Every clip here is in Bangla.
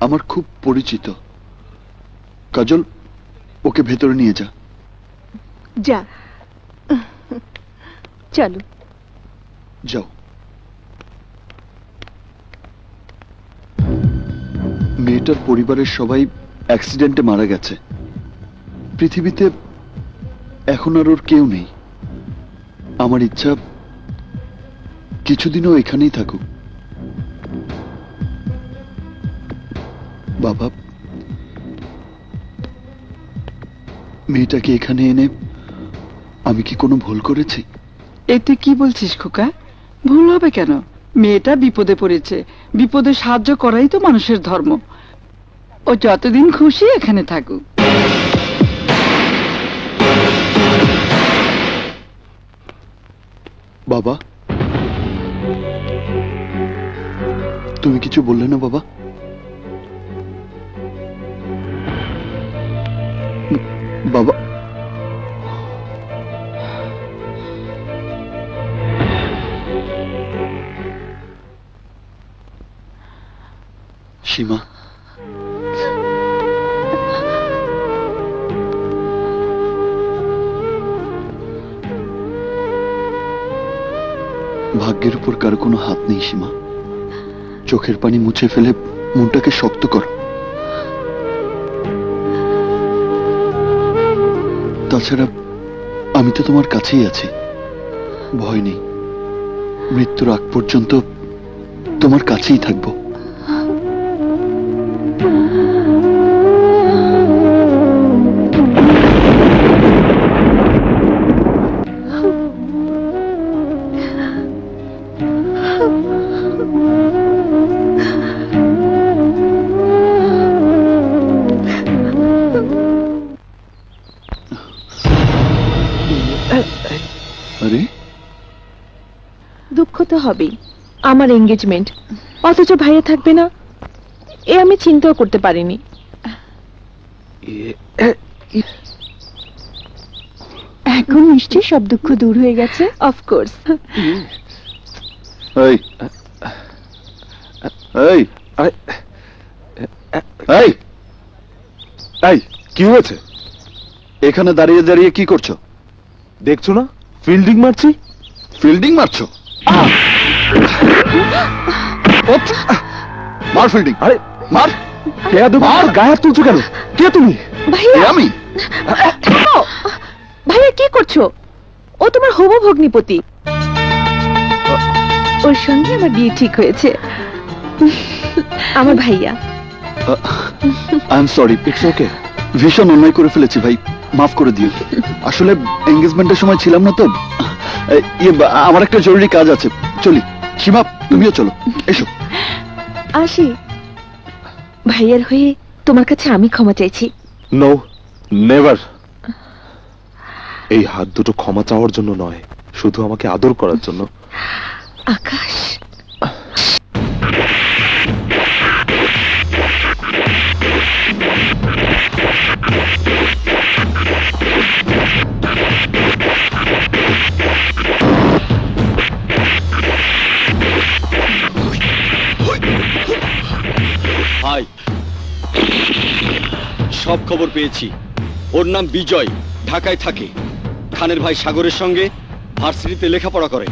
আমার খুব পরিচিত। কাজল, ওকে ভেতরে নিয়ে যা। যা, চলো। যাও। মেয়েটার পরিবারের সবাই অ্যাক্সিডেন্টে মারা গেছে। পৃথিবীতে এখন আর ওর কেউ নেই। আমার ইচ্ছা কিছুদিনও এখানেই থাকুক। বাবা, মেয়েটাকে এখানে এনে আমি কি কোনো ভুল করেছি? এতে কি বলছিস খোকা? ভুল হবে কেন? মেয়েটা বিপদে পড়েছে, বিপদে সাহায্য করাই তো মানুষের ধর্ম। ও যতদিন খুশি এখানে থাকুক। বাবা, তুমি কিছু বললে না বাবা? বাবা, সীমা, ভাগ্যের উপর কারো কোনো হাত নেই সীমা। চোখের পানি মুছে ফেলে মনটাকে শক্ত করো। তাছাড়া আমি তো তোমার কাছেই আছি, ভয় নেই। মৃত্যুর আগ পর্যন্ত তোমার কাছেই থাকবো। আরে, দুঃখ তো হবেই, আমার এঙ্গেজমেন্ট, অথচ ভাইয়া থাকবে না। এ আমি চিন্তাও করতে পারিনি। এখন নিশ্চয়ই সব দুঃখ দূর হয়ে গেছে। অফকোর্স। এই এই এই এই, কি হয়েছে? এখানে দাঁড়িয়ে দাঁড়িয়ে কি করছো? দেখছো না ফিল্ডিং মারছি। ফিল্ডিং মারছো? মার ফিল্ডিং। আরে মার। মার, গায়ে হাত তুলছো কেন? কে তুমি? ভাইয়া, আমি। থামো। ভাইয়া কি করছো? ও তোমার হবু ভগ্নিপতি। ওর সঙ্গে আমার বিয়ে ঠিক হয়েছে। আমার ভাইয়া। I am sorry. It's okay. ভীষণ অন্যায় করে ফেলেছি ভাই, মাফ করে দিও। আসলে এঙ্গেজমেন্টের সময় ছিলাম না তো। আমার একটা জরুরি কাজ আছে, চলি। সীমা, তুমিও চলো, এসো। আসি। ভাইয়ার হয়ে তোমার কাছে আমি ক্ষমা চাইছি। No, never. এই হাত দুটো ক্ষমা চাওয়ার জন্য নয়, শুধু আমাকে আদর করার জন্য। আকাশ, হাই, সব খবর পেয়েছি। ওর নাম বিজয়, ঢাকায় থাকে। খানের ভাই সাগরের সঙ্গে ভার্সিটিতে লেখাপড়া করে।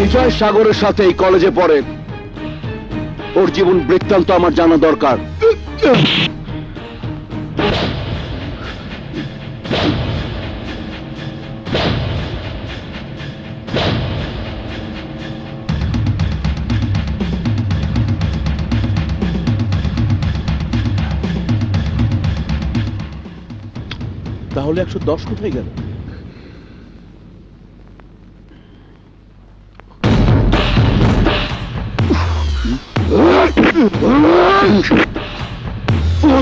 বিজয় সাগরের সাথে এই কলেজে পড়ে। ওর জীবন বৃত্তান্ত আমার জানা দরকার। তাহলে 110 কোথায় গেল?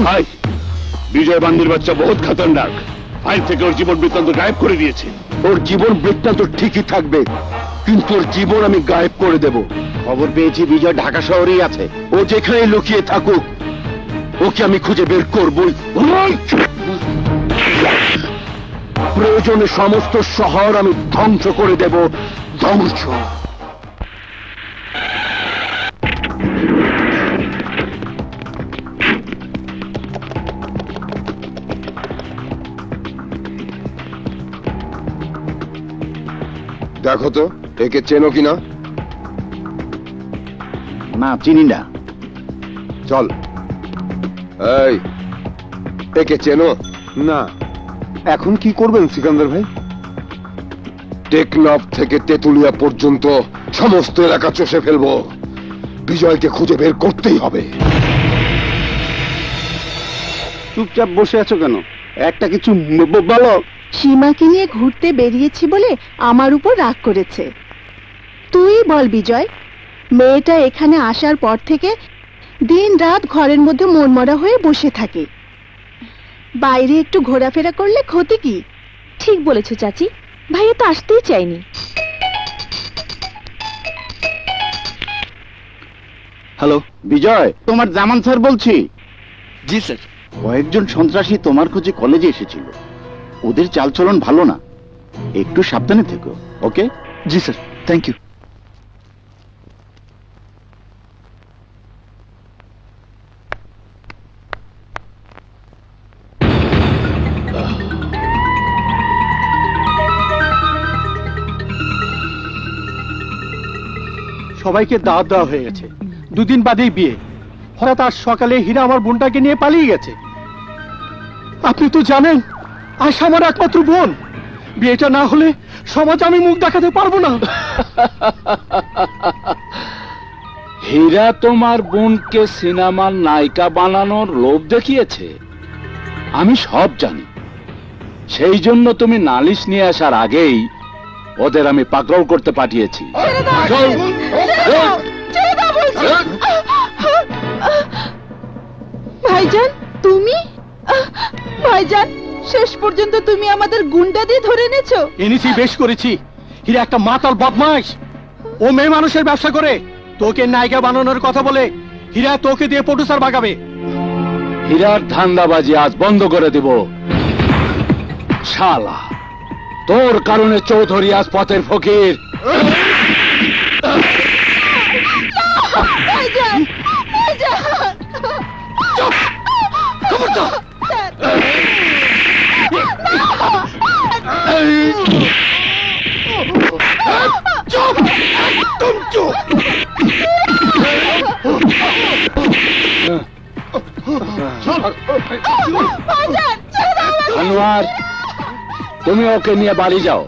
ভাই, বিজয় বান্দির বাচ্চা বহুত খতরনাক। ফাইল থেকে ওর জীবন বৃত্তান্ত গায়েব করে দিয়েছে। ওর জীবন বৃত্তান্ত ঠিকই থাকবে, কিন্তু ওর জীবন আমি গায়েব করে দেব। খবর পেয়েছি বিজয় ঢাকা শহরেই আছে। ও যেখানে লুকিয়ে থাকুক, ওকে আমি খুঁজে বের করবই। প্রয়োজনে সমস্ত শহর আমি ধ্বংস করে দেব। ধ্বংস। দেখো তো একে চেনো কিনা। না, চিনি না। চল। এই, একে চেনো? না। এখন কি করবেন সিকান্দার ভাই? টেকনাফ থেকে তেতুলিয়া পর্যন্ত সমস্ত এলাকা চষে ফেলবো। বিজয়কে খুঁজে বের করতেই হবে। চুপচাপ বসে আছো কেন? একটা কিছু বলো। সীমাকে নিয়ে ঘুরতে বেরিয়েছি বলে আমার উপর রাগ করেছে। তুই বল বিজয়, মেয়েটা এখানে আসার পর থেকে দিন রাত ঘরের মধ্যে মনমরা হয়ে বসে থাকে। বাইরে একটু ঘোরাফেরা করলে ক্ষতি কি? ঠিক বলেছো চাচি, ভাইয়া তো আসতেই চাইনি। হ্যালো, বিজয়, তোমার জামান স্যার বলছি। জি স্যার। কয়েকজন সন্ত্রাসী তোমার খোঁজে কলেজে এসেছিল। ওদের চালচলন ভালো না, একটু সাবধানে থেকো। ওকে? জি স্যার, থ্যাংক ইউ। সবাইকে দাওয়াত দেওয়া হয়ে গেছে। দুদিন বাদেই বিয়ে। হঠাৎ আজ সকালে হীরা আমার বোনটাকে নিয়ে পালিয়ে গেছে। আপনি তো জানেন আশা আমার একমাত্র বোন। বিয়েটা না হলে সমাজে আমি মুখ দেখাতে পারবো না। হীরা তোমার বোনকে সিনেমার নায়িকা বানানোর লোভ দেখিয়েছে। আমি সব জানি। সেই জন্য তুমি নালিশ নিয়ে আসার আগেই ওদের আমি পাকড়াও করতে পাঠিয়েছি। ভাইজান, তুমি? ভাইজান, শেষ পর্যন্ত তুমি আমাদের গুন্ডা দিয়ে ধরে এনেছো। এনেছি, বেশ করেছি। হীরা একটা মাতাল বদমাইশ। ও মেয়ে মানুষের ব্যবসা করে তোকে নায়িকা বানানোর কথা বলে হীরা তোকে দিয়ে প্রডিউসার বাগাবে। হীরার ধান্দাবাজি আজ বন্ধ করে দিব। শালা, তোর কারণে চৌধুরী আজ পথের ফকির। ভাইজান, ভাইজান। চুপ! খবরদার! চুপ! একদম চুপ! আনোয়ার, তুমি ওকে নিয়ে বাড়ি যাও।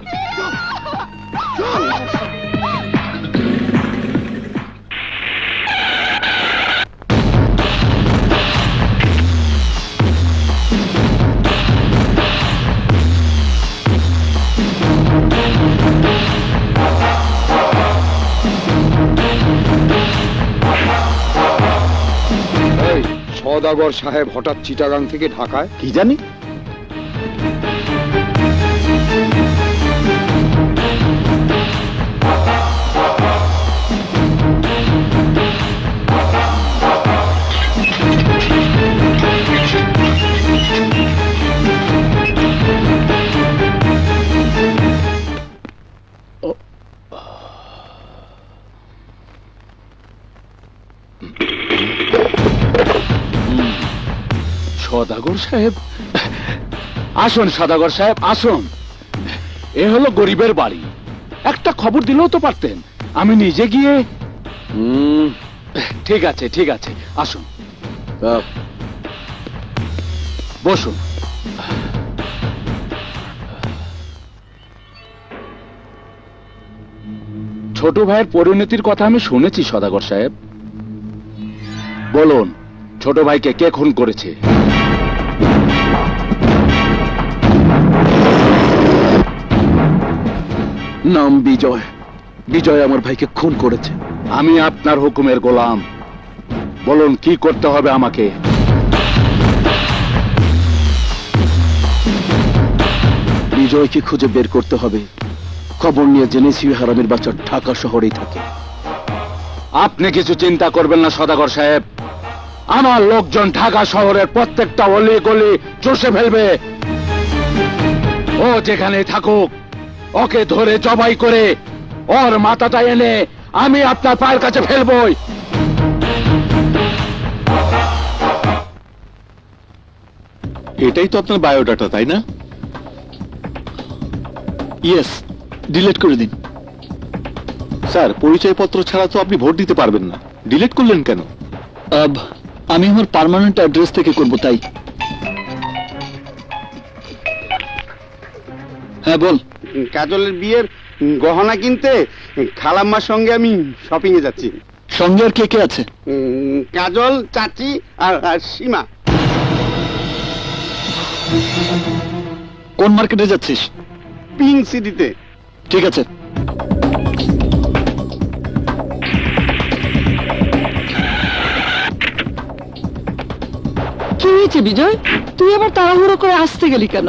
সওদাগর সাহেব হঠাৎ চিটাগাং থেকে ঢাকায়, কি জানি। সদাগর সাহেব, আসুন। সদাগর সাহেব আসুন। এ হলো গরিবের বাড়ি। একটা খবর দিলেও তো পারতেন, আমি নিজে গিয়ে। ঠিক আছে, ঠিক আছে, আসুন, বসুন। ছোট ভাইয়ের পরিণতির কথা আমি শুনেছি সদাগর সাহেব। বলুন, ছোট ভাইকে কে খুন করেছে? নাম বিজয়। বিজয় আমার ভাইকে খুন করেছে। আমি আপনার হুকুমের গোলাম। বলুন কি করতে হবে আমাকে? বিজয়কে খুঁজে বের করতে হবে। খবর নিয়ে জেনেছি হারামের বাচ্চা ঢাকা শহরেই থাকে। আপনি কিছু চিন্তা করবেন না সদাগর সাহেব, আমার লোকজন ঢাকা শহরের প্রত্যেকটা অলি গলি চষে ফেলবে। ও যেখানে থাকুক ওকে ধরে জবাই করে ওর মাথাটা এনে আমি আপনার পায়ের কাছে ফেলবই। এটাই তো আপনার বায়োডাটা, তাই না? ইয়েস, ডিলিট করে দিন। স্যার, পরিচয়পত্র ছাড়া তো আপনি ভোট দিতে পারবেন না, ডিলিট করলেন কেন? আমি আমার পার্মানেন্ট অ্যাড্রেস থেকে করব, তাই। হ্যাঁ বল। কাজলের বিয়ের গহনা কিনতে খালাম্মার সঙ্গে আমি শপিং এ যাচ্ছি। সঙ্গে আর কে কে আছে? কাজল, চাচি আর সীমা। কোন মার্কেটে যাচ্ছিস? পিঙ্ক সিটিতে। ঠিক আছে। কি হয়েছে বিজয়, তুই আবার তাড়াহুড়ো করে আসতে গেলি কেন?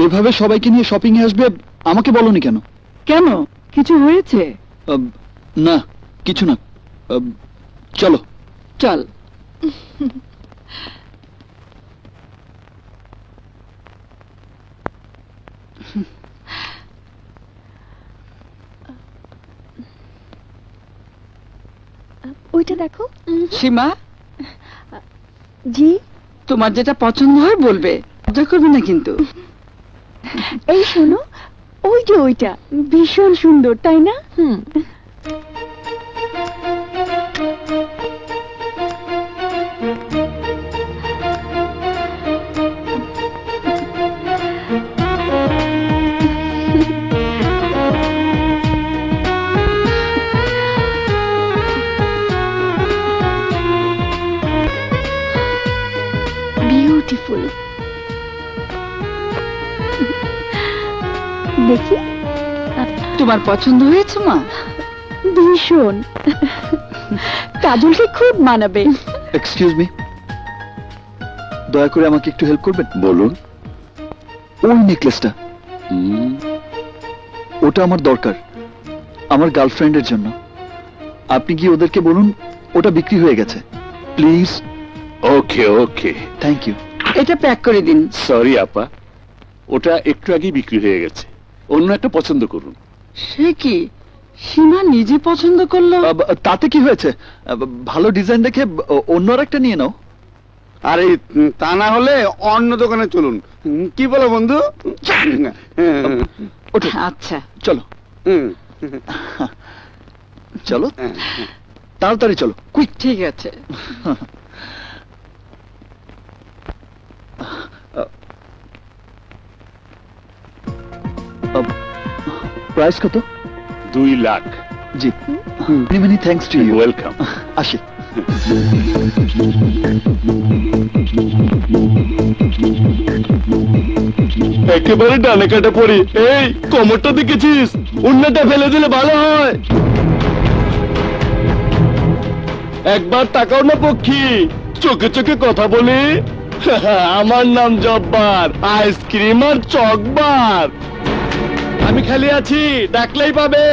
এভাবে সবাইকে নিয়ে শপিং এ আসবে, আমাকে বলনি কেন? কেন, কিছু হয়েছে? না, কিছু না। চলো। চল। ওইটা দেখো। সীমা, জি। তোমার যেটা পছন্দ হয় বলবে, লজ্জা করবে না কিন্তু। এই শোনো, ওই যে ওইটা ভীষণ সুন্দর, তাই না? বিউটিফুল। দেখি, তোমার পছন্দ হয়েছে মা? ভীষণ। কাজলকে খুব মানাবে। এক্সকিউজ মি, দয়া করে আমাকে একটু হেল্প করবেন? বলুন। ওই নেকলেসটা, ওটা আমার দরকার, আমার গার্লফ্রেন্ডের জন্য। আপনি কি ওদেরকে বলুন ওটা বিক্রি হয়ে গেছে, please. Okay okay, thank you. এটা প্যাক করে দিন। সরি আপা, ওটা একটু আগেই বিক্রি হয়ে গেছে, অন্য একটা পছন্দ করুন। সে কি, সীমা নিজে পছন্দ করলো? তাতে কি হয়েছে? ভালো ডিজাইন দেখে অন্য একটা নিয়ে নাও। আরে তা না হলে অন্য দোকানে চলুন, কি বলো বন্ধু? আচ্ছা চলো। চলো তাড়াতাড়ি চলো, কুইক। ঠিক আছে। প্রাইস কত? 2 লাখ। জি, many many thanks to you. Welcome. আসি। একেবারে ডানে কাটা পড়ি। এই কোমরটা দেখেছিস? উন্নাটা ফেলে দিলে ভালো হয়। একবার তাকাও না পক্ষী, চোখে চোখে কথা বলি। আমার নাম জব্বার, আইসক্রিম আর চকবার। আমি খালি আছি, ডাকলেই পাবে।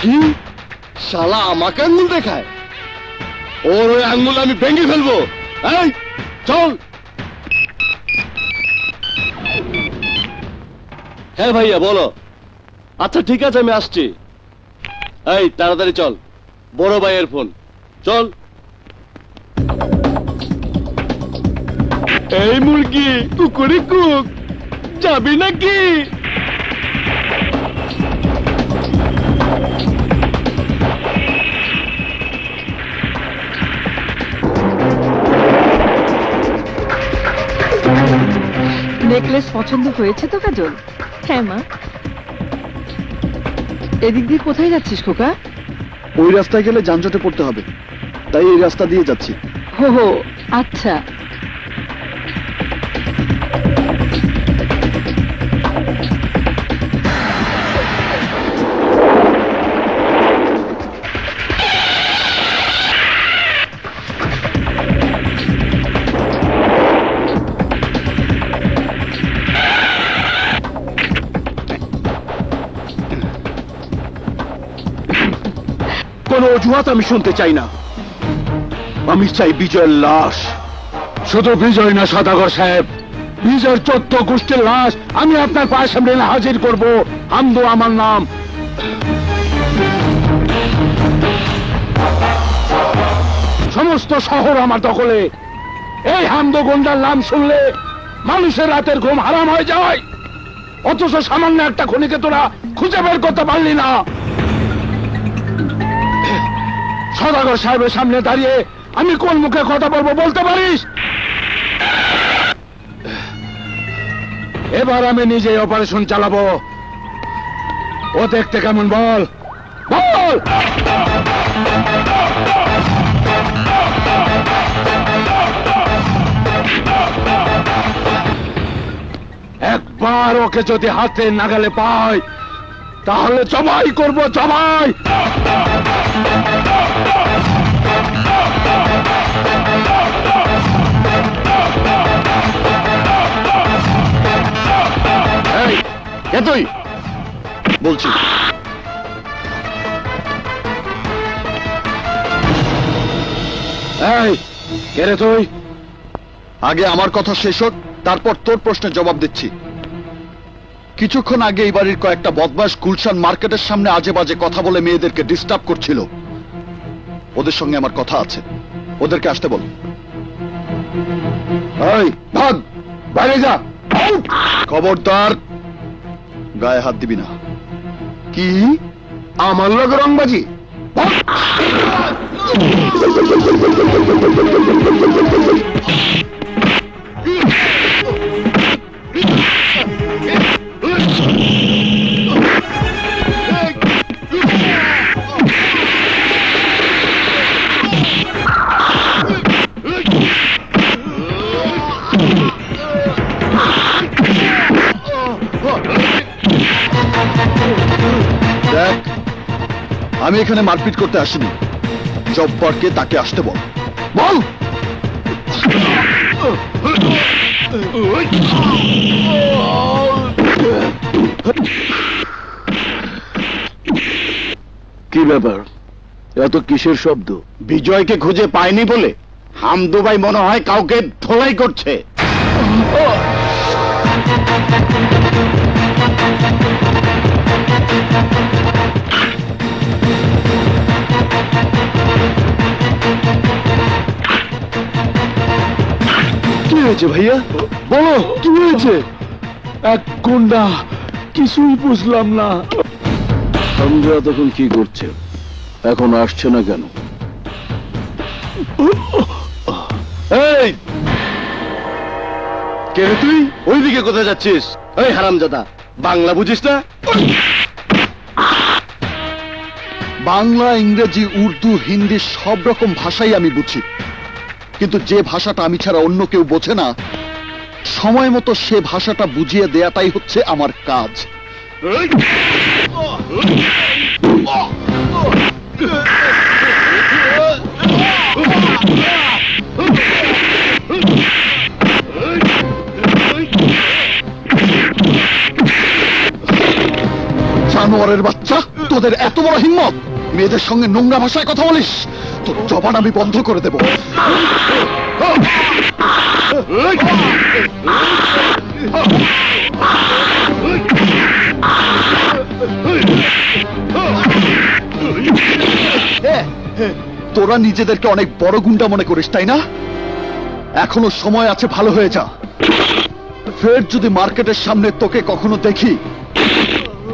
কি শালা আমাকে আঙ্গুল দেখায়? ওর ওই আঙ্গুল আমি ভেঙে ফেলবো। এই চল। হ্যাঁ ভাইয়া বলো। আচ্ছা ঠিক আছে, আমি আসছি। এই তাড়াতাড়ি চল, বড় ভাইয়ের ফোন। চল। এই মুরগি কুকুরি কুক, যাবি নাকি? নেকলেস পছন্দ হয়েছে তো কাজল? হ্যাঁ মা। এদিক দিয়ে কোথায় যাচ্ছিস খোকা? ওই রাস্তায় গেলে যানজটে পড়তে হবে, তাই এই রাস্তা দিয়ে যাচ্ছি। হো হো, আচ্ছা। কোনো অজুহাত আমি শুনতে চাই না। আমি চাই বিজয়ের লাশ। শুধু বিজয় না সদাগর সাহেব, বিজয়ের 14 গোষ্ঠীর লাশ আমি আপনার পায়ের সামনে এনে হাজির করব। হামদু আমার নাম। সমস্ত শহর আমার দখলে। এই হামদু গুন্ডার নাম শুনলে মানুষের রাতের ঘুম হারাম হয়ে যায়, অথচ সামান্য একটা খুনিকে তোরা খুঁজে বের করতে পারলি না। সদাগর সাহেবের সামনে দাঁড়িয়ে আমি কোন মুখে কথা বলবো বলতে পারিস? এবার আমি নিজে অপারেশন চালাবো। ও দেখতে কেমন বল বল। একবার ওকে যদি হাতে নাগালে পাই তাহলে জবাই করবো, জবাই। কে তুই? বলছি, এই কে রে তুই? আগে আমার কথা শেষ হোক, তারপর তোর প্রশ্নের জবাব দিচ্ছি। কিছুক্ষণ আগে এই বাড়ির কয়েকটা বদমাশ গুলশান মার্কেটের সামনে আজে বাজে কথা বলে মেয়েদেরকে ডিস্টার্ব করছিল। ওদের সঙ্গে আমার কথা আছে, ওদেরকে আসতে বল। এই ভাগ, বাইরে যা। খবরদার গায়ে হাত দিবি না। কি আমার লোক রংবাজি? দেখ, আমি এখানে মারপিট করতে আসিনি। জব্বারকে তাকে আসতে বল। বল। কি ব্যাপার, এত কিসের শব্দ? বিজয়কে খুঁজে পায়নি বলে হামদু ভাই মনে হয় কাউকে ধোলাই করছে। কি হয়েছে ভাইয়া? বলো কি হয়েছে? এক গুন্ডা, কিছুই বুঝলাম না। হামজা তখন কি করছে? এখন আসছে না কেন? এই কে রে তুই? ওইদিকে কোথায় যাচ্ছিস? এই হারামজাদা, বাংলা বুঝিস না? বাংলা, ইংরেজি, উর্দু, হিন্দি সব রকম ভাষাই আমি বুঝি, কিন্তু যে ভাষাটা আমি ছাড়া অন্য কেউ বোঝে না, সময় মতো সে ভাষাটা বুঝিয়ে দেয়াটাই হচ্ছে আমার কাজ। জানোয়ারের বাচ্চা, তোদের এত বড় হিম্মত! মেয়েদের সঙ্গে নোংরা ভাষায় কথা বলিস? তোর জবান আমি বন্ধ করে দেব। তোরা নিজেদেরকে অনেক বড় গুন্ডা মনে করিস, তাই না? এখনো সময় আছে, ভালো হয়ে যা। ফের যদি মার্কেটের সামনে তোকে কখনো দেখি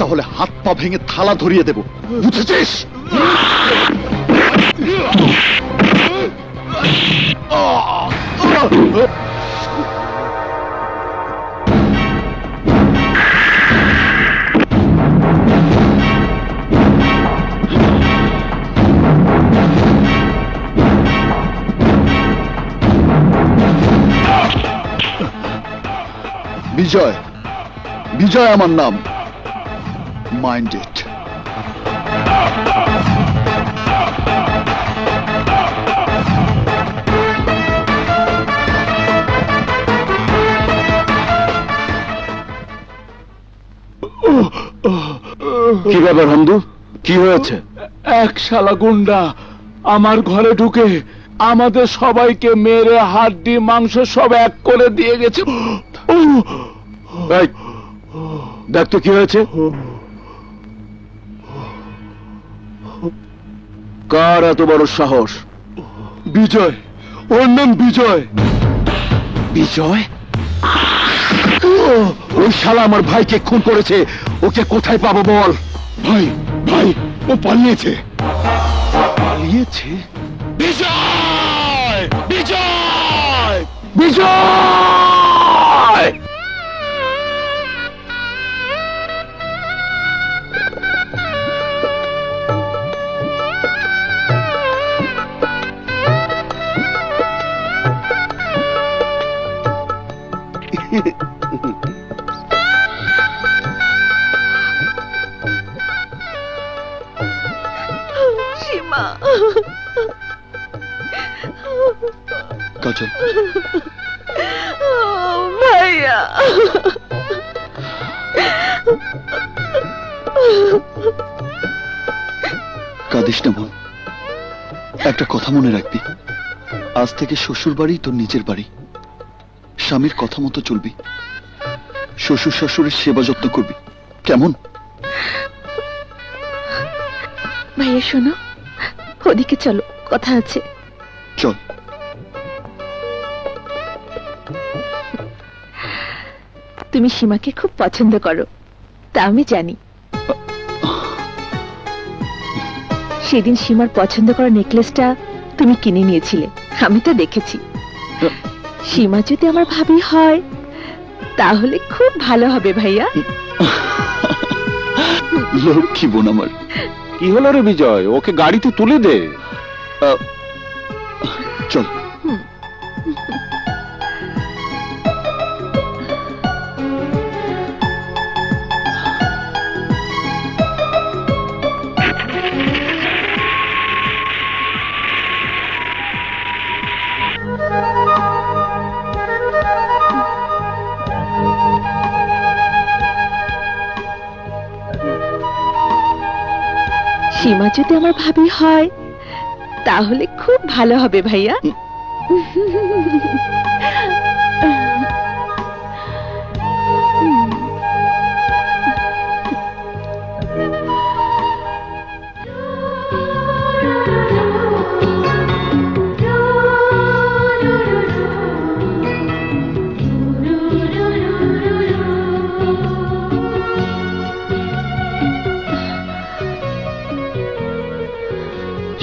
তাহলে হাত পা ভেঙে থালা ধরিয়ে দেব, বুঝেছিস? বিজয়, বিজয় আমার নাম। Mind it. কি ব্যাপার হামদু, কি হয়েছে? এক শালা গুন্ডা আমার ঘরে ঢুকে আমাদের সবাইকে মেরে হাড্ডি মাংস সব এক করে দিয়ে গেছে। এই, দেখ তো কি হয়েছে। কার এত বড় সাহস? বিজয়, ওর নাম বিজয়। বিজয়? ওই শালা আমার ভাইকে খুন করেছে, ওকে কোথায় পাবো বল? ভাই ভাই, ও পালিয়েছে। পালিয়েছে? বিজয়, বিজয়, বিজয়! সীমা, কাজল, ভাইয়া। কাঁদিস না বোন, একটা কথা মনে রাখবি, আজ থেকে শ্বশুর বাড়ি তোর নিজের বাড়ি। স্বামীর কথা মতো চলবি, শ্বশুর শাশুড়ির সেবা যত্ন করবি, কেমন? ভাইয়া শোনো, ওদিকে চলো, কথা আছে। চল। তুমি সীমাকে খুব পছন্দ করো, তা আমি জানি। সেদিন সীমার পছন্দ করা নেকলেসটা তুমি কিনে নিয়েছিলে, আমি তো দেখেছি। সীমা যদি আমার ভাবি হয় তাহলে খুব ভালো হবে ভাইয়া। লক্ষ্মী বোন আমার। কি হলো রে বিজয়, ওকে গাড়িতে তুলে দে। চল। সীমা যদি আমার ভাবি হয় তাহলে খুব ভালো হবে ভাইয়া।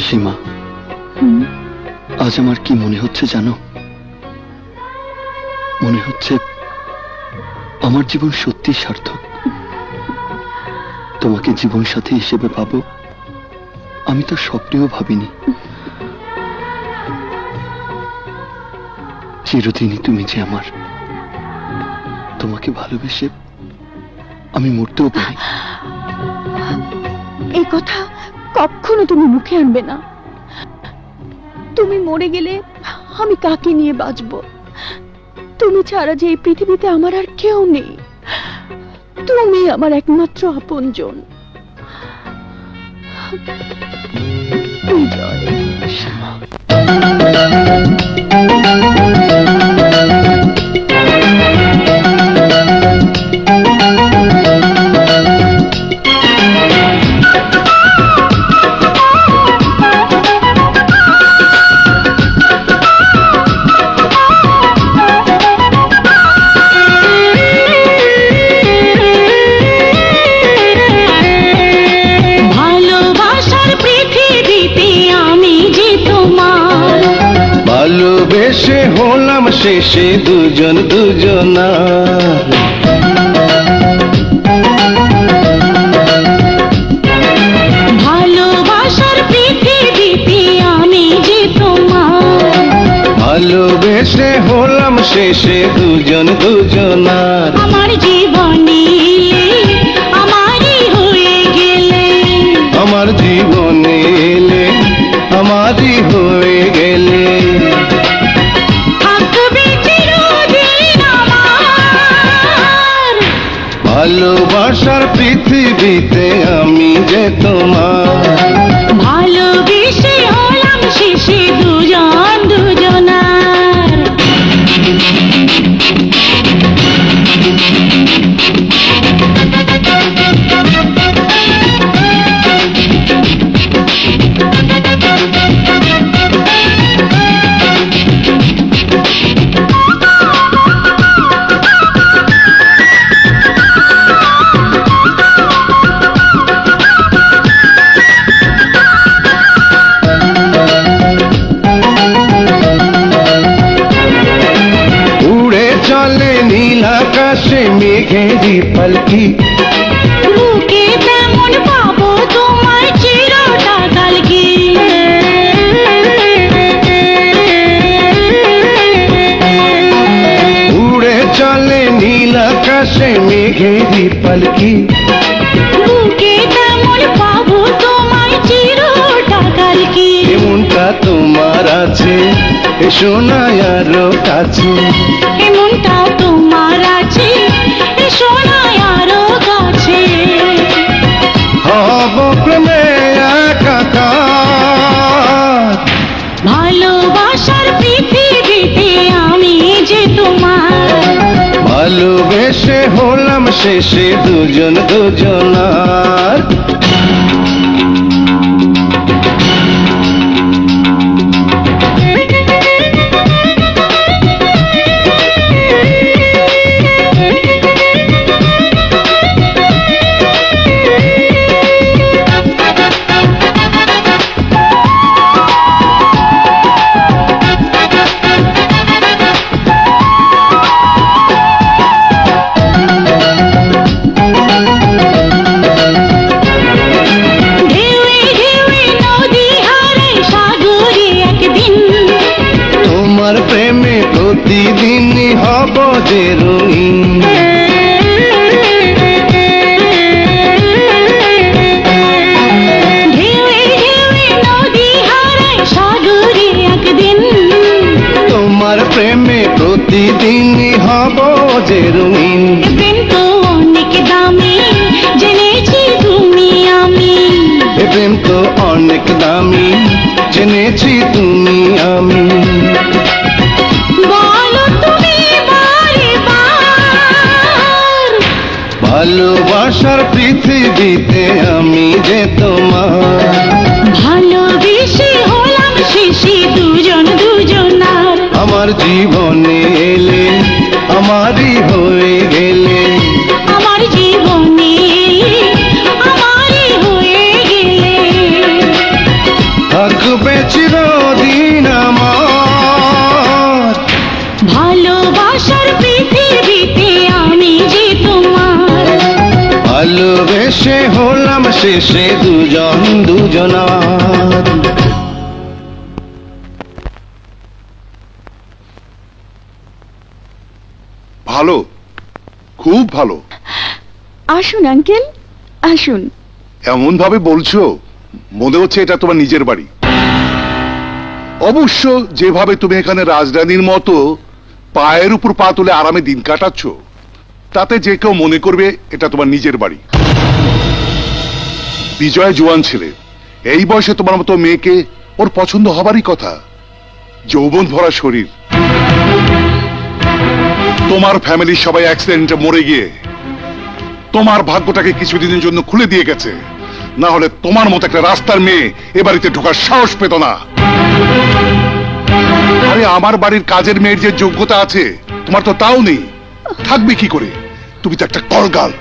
সীমা, আজ আমার কি মনে হচ্ছে জানো? মনে হচ্ছে আমার জীবন সত্যি সার্থক। তোমাকে জীবন সাথী হিসেবে পাবো আমি তো স্বপ্নেও ভাবিনি। চিরদিনই তুমি যে আমার। তোমাকে ভালোবেসে আমি মরতেও পারি। এই কথা কখনো তুমি মুখে আনবে না। তুমি মরে গেলে আমি কাকে নিয়ে বাঁচব? তুমি ছাড়া যে এই পৃথিবীতে আমার আর কেউ নেই। তুমি আমার একমাত্র আপনজন। বিজয়। ভালোবেসে হলাম শেষে দুজন দুজনা। ভালোবাসার পৃথিবীতে আমি যে তোমার। ভালোবেসে হলাম শেষে দুজন দুজনার। আমার জীবনে আমারই হয়ে গেলে, আমার জীবনে এলে আমারই হয়ে গেলে, থাকবে চিরদিন আমার। ভালোবাসার পৃথিবীতে আমি যে তোমার। ভালোবেসে হলাম শেষে দুজন দুজনার। উড়ে চলে নীল আকাশে মেঘেরই পালকি, বুকে তেমন পাবো তোমায় চিরটা কালকে। উড়ে চলে নীল আকাশে মেঘেরই পালকি, বুকে তেমন পাবো তোমায় চিরটা কালকে। এমনটা তোমার আছে এসো না আরো কাছে। এমনটা তোমার আছে এসো না আরো কাছে। হব প্রেমে একাকার। ভালোবাসার পৃথিবীতে আমি যে তোমার। ভালোবেসে হলাম শেষে দুজন দুজনার। ঢেউয়ে ঢেউয়ে নদী হারায় সাগরে একদিন। তোমার প্রেমে প্রতিদিনই হব যে রঙিন। ঢেউয়ে ঢেউয়ে নদী হারায় সাগরে একদিন। তোমার প্রেমে প্রতিদিনই হব যে রঙিন। এ প্রেম তো অনেক দামি জেনেছি তুমি আমি। এ প্রেম তো অনেক দামি জেনেছি তুমি আমি। বলো তুমি বারে বার। ভালোবাসার পৃথিবীতে আমি যে তোমার। ভালোবেসে হলাম শেষে দুজন দুজনার। আমার জীবনে এলে আমারই হয়ে গেলে, আমার জীবনে আমারই হয়ে গেলে, থাকবে চিরদিন আমার। ভালোবাসার পৃথিবীতে আমি যে তোমার। ভালোবেসে হলাম শেষে দুজন দুজনার। ভালো, খুব ভালো। আসুন আঙ্কেল, আসুন। এমন ভাবে বলছো মনে হচ্ছে এটা তোমার নিজের বাড়ি। অবশ্য যেভাবে তুমি এখানে রাজধানীর মতো পায়ের উপর পা তুলে আরামে দিন কাটাচ্ছ, তাতে যে কেউ মনে করবে এটা তোমার নিজের বাড়ি। বিজয় জোয়ান ছেলে, এই বয়সে তোমার মতো মেয়েকে ওর পছন্দ হবারই কথা। যৌবন ভরা শরীর। তোমার ফ্যামিলির সবাই অ্যাক্সিডেন্টে মরে গিয়ে তোমার ভাগ্যটাকে কিছুদিনের জন্য খুলে দিয়ে গেছে, না হলে তোমার মতো একটা রাস্তার মেয়ে এ বাড়িতে ঢোকার সাহস পেত না। আরে আমার বাড়ির কাজের মেয়ের যে যোগ্যতা আছে তোমার তো তাও নেই, থাকবে কি করে? তুমি তো একটা কলগাল।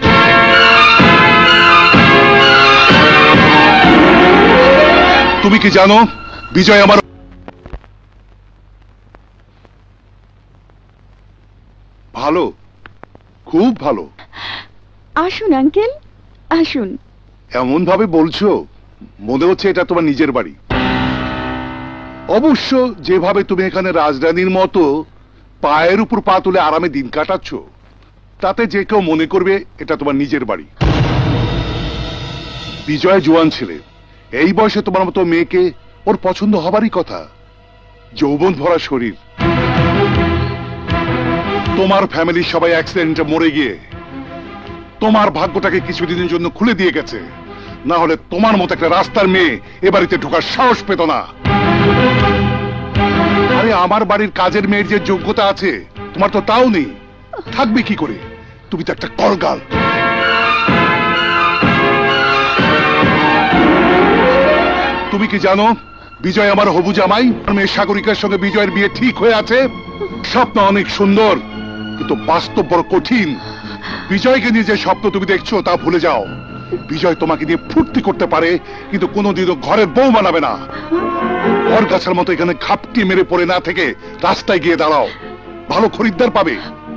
তুমি কি জানো বিজয় আমার ভালো, খুব ভালো। আসুন আঙ্কেল, আসুন। এমন ভাবে বলছো মনে হচ্ছে এটা তোমার নিজের বাড়ি। অবশ্য যেভাবে তুমি এখানে রাজধানীর মতো পায়ের উপর পা তুলে আরামে দিন কাটাচ্ছ, তাতে যে কেউ মনে করবে এটা তোমার নিজের বাড়ি। বিজয় জোয়ান ছেলে, এই বয়সে তোমার মতো মেয়েকে ওর পছন্দ হবারই কথা। যৌবন ভরা শরীর। তোমার ফ্যামিলির সবাই অ্যাক্সিডেন্টে মরে গিয়ে তোমার ভাগ্যটাকে কিছুদিনের জন্য খুলে দিয়ে গেছে, না হলে তোমার মতো একটা রাস্তার মেয়ে এ বাড়িতে ঢোকার সাহস পেত না। আরে আমার বাড়ির কাজের মেয়ের যে যোগ্যতা আছে তোমার তো তাও নেই, থাকবে কি করে? তুমি তো একটা করগাল। তুমি কি জানো বিজয় আমার হবু জামাই? মেয়ে সাগরিকার সঙ্গে বিজয়ের বিয়ে ঠিক হয়ে আছে। স্বপ্ন অনেক সুন্দর, কিন্তু বাস্তব বড় কঠিন। বিজয়কে নিয়ে যে স্বপ্ন তুমি দেখছো তা ভুলে যাও। বিজয় তোমাকে নিয়ে ফুর্তি করতে পারে, কিন্তু কোনোদিনও ঘরের বউ বানাবে না। ওর গাছের মতো এখানে খাপটি মেরে পড়ে না থেকে রাস্তায় গিয়ে দাঁড়াও, ভালো খরিদ্দার পাবে,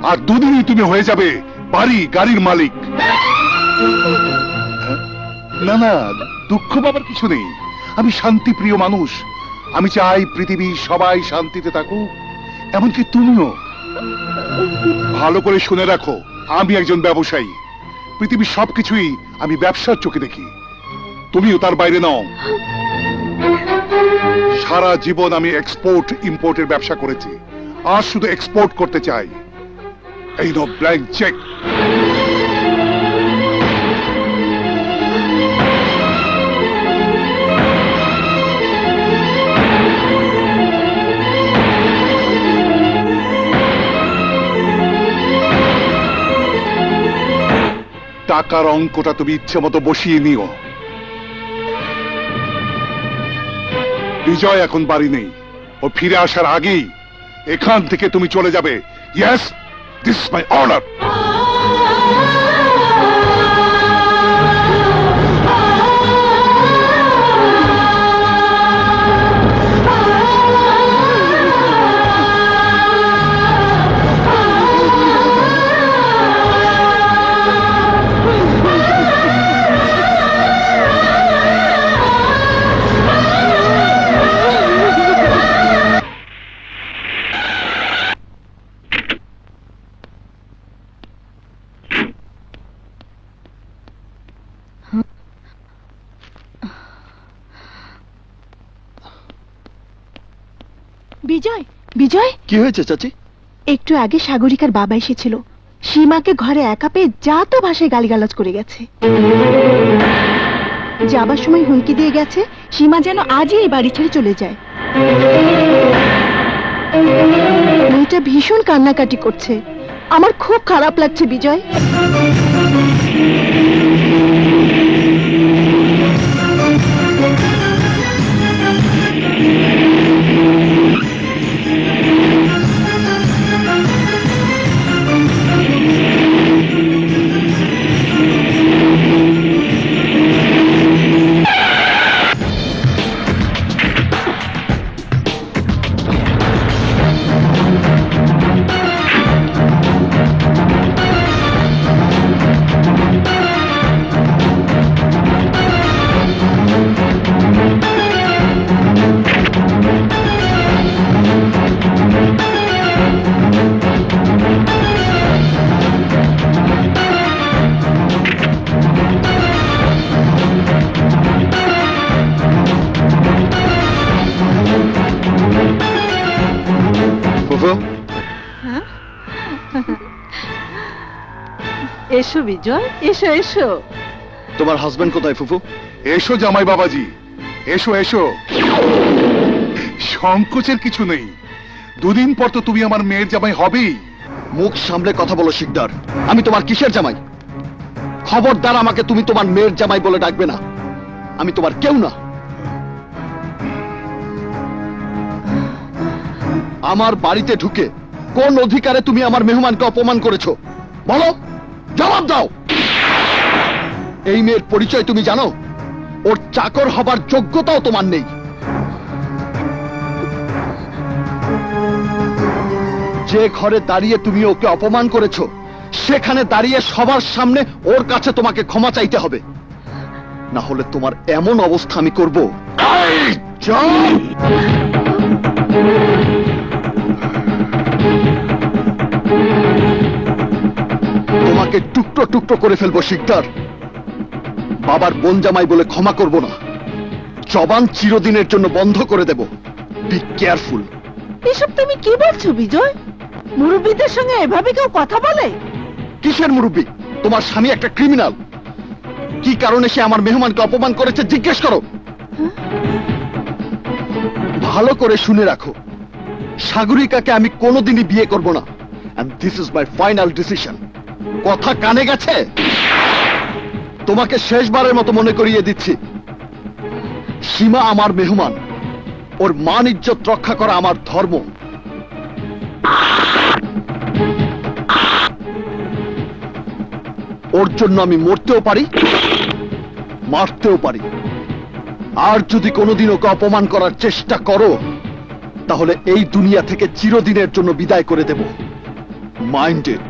আর দুদিনই তুমি হয়ে যাবে বাড়ি গাড়ির মালিক। না না, দুঃখ পাবার কিছু নেই। আমি শান্তিপ্রিয় মানুষ। আমি চাই পৃথিবীর সবাই শান্তিতে থাকুক, এমনকি তুমিও। ভালো করে শুনে রাখো, আমি একজন ব্যবসায়ী। পৃথিবীর সবকিছুই আমি ব্যবসার চোখে দেখি, তুমিও তার বাইরে নাও। সারা জীবন আমি এক্সপোর্ট ইম্পোর্টের ব্যবসা করেছি, আর শুধু এক্সপোর্ট করতে চাই। এই নো ব্ল্যাঙ্ক চেক। টাকার অঙ্কটা তুমি ইচ্ছে মতো বসিয়ে নিও। বিজয় এখন বাড়ি নেই, ও ফিরে আসার আগেই এখান থেকে তুমি চলে যাবে। Yes, this is my order. Bijoy, Bijoy, কি হয়েছে চাচি? একটু আগে সাগরিকার বাবা এসেছিল। সীমাকে ঘরে একা পেয়ে যা তা ভাষায় গালিগালাজ করে গেছে। যাবার সময় হুমকি দিয়ে গেছে সীমা যেন আজই এই বাড়ি ছেড়ে চলে যায়। মেয়েটা ভীষণ কান্নাকাটি করছে। আমার খুব খারাপ লাগছে বিজয়। এসো বিজয়, এসো এসো। তোমার হাজবেন্ড কোথায় ফুফু? এসো জামাই বাবাজি, এসো এসো। সংকোচের কিছু নেই, দুদিন পর তো তুমি আমার মেয়ের জামাই হবেই। মুখ সামলে কথা বলো শিকদার। আমি তোমার কিসের জামাই? খবরদার আমাকে তুমি তোমার মেয়ের জামাই বলে ডাকবে না। আমি তোমার কেউ না। আমার বাড়িতে ঢুকে কোন অধিকারে তুমি আমার মেহমানকে অপমান করেছো বলো, জবাব দাও। এই মেয়ের পরিচয় তুমি জানো? ওর চাকর হবার যোগ্যতাও তোমার নেই। যে ঘরে দাঁড়িয়ে তুমি ওকে অপমান করেছো সেখানে দাঁড়িয়ে সবার সামনে ওর কাছে তোমাকে ক্ষমা চাইতে হবে, না হলে তোমার এমন অবস্থা আমি করব। তোমাকে টুকরো টুকরো করে ফেলবো শিকদার। বাবার বোন জামাই বলে ক্ষমা করব না, জবান চিরদিনের জন্য বন্ধ করে দেব। Be careful. এসব তুমি কি বলছো বিজয়? মুরব্বীদের সঙ্গে এভাবে কেউ কথা বলে? কিসের মুরব্বী? তোমার স্বামী একটা ক্রিমিনাল। কি কারণে সে আমার মেহমানকে অপমান করেছে জিজ্ঞেস করো। ভালো করে শুনে রাখো, সাগরিকাকে আমি কোনোদিনই বিয়ে করব না। and this is my final decision. কথা কানে গেছে? তোমাকে শেষবারের মতো মনে করিয়ে দিচ্ছি, সীমা আমার মেহমান, ওর মান ইজ্জত রক্ষা করা আমার ধর্ম। ওর জন্য আমি মরতেও পারি, মারতেও পারি। আর যদি কোনোদিন ওকে অপমান করার চেষ্টা করো, তাহলে এই দুনিয়া থেকে চিরদিনের জন্য বিদায় করে দেব। Mind it.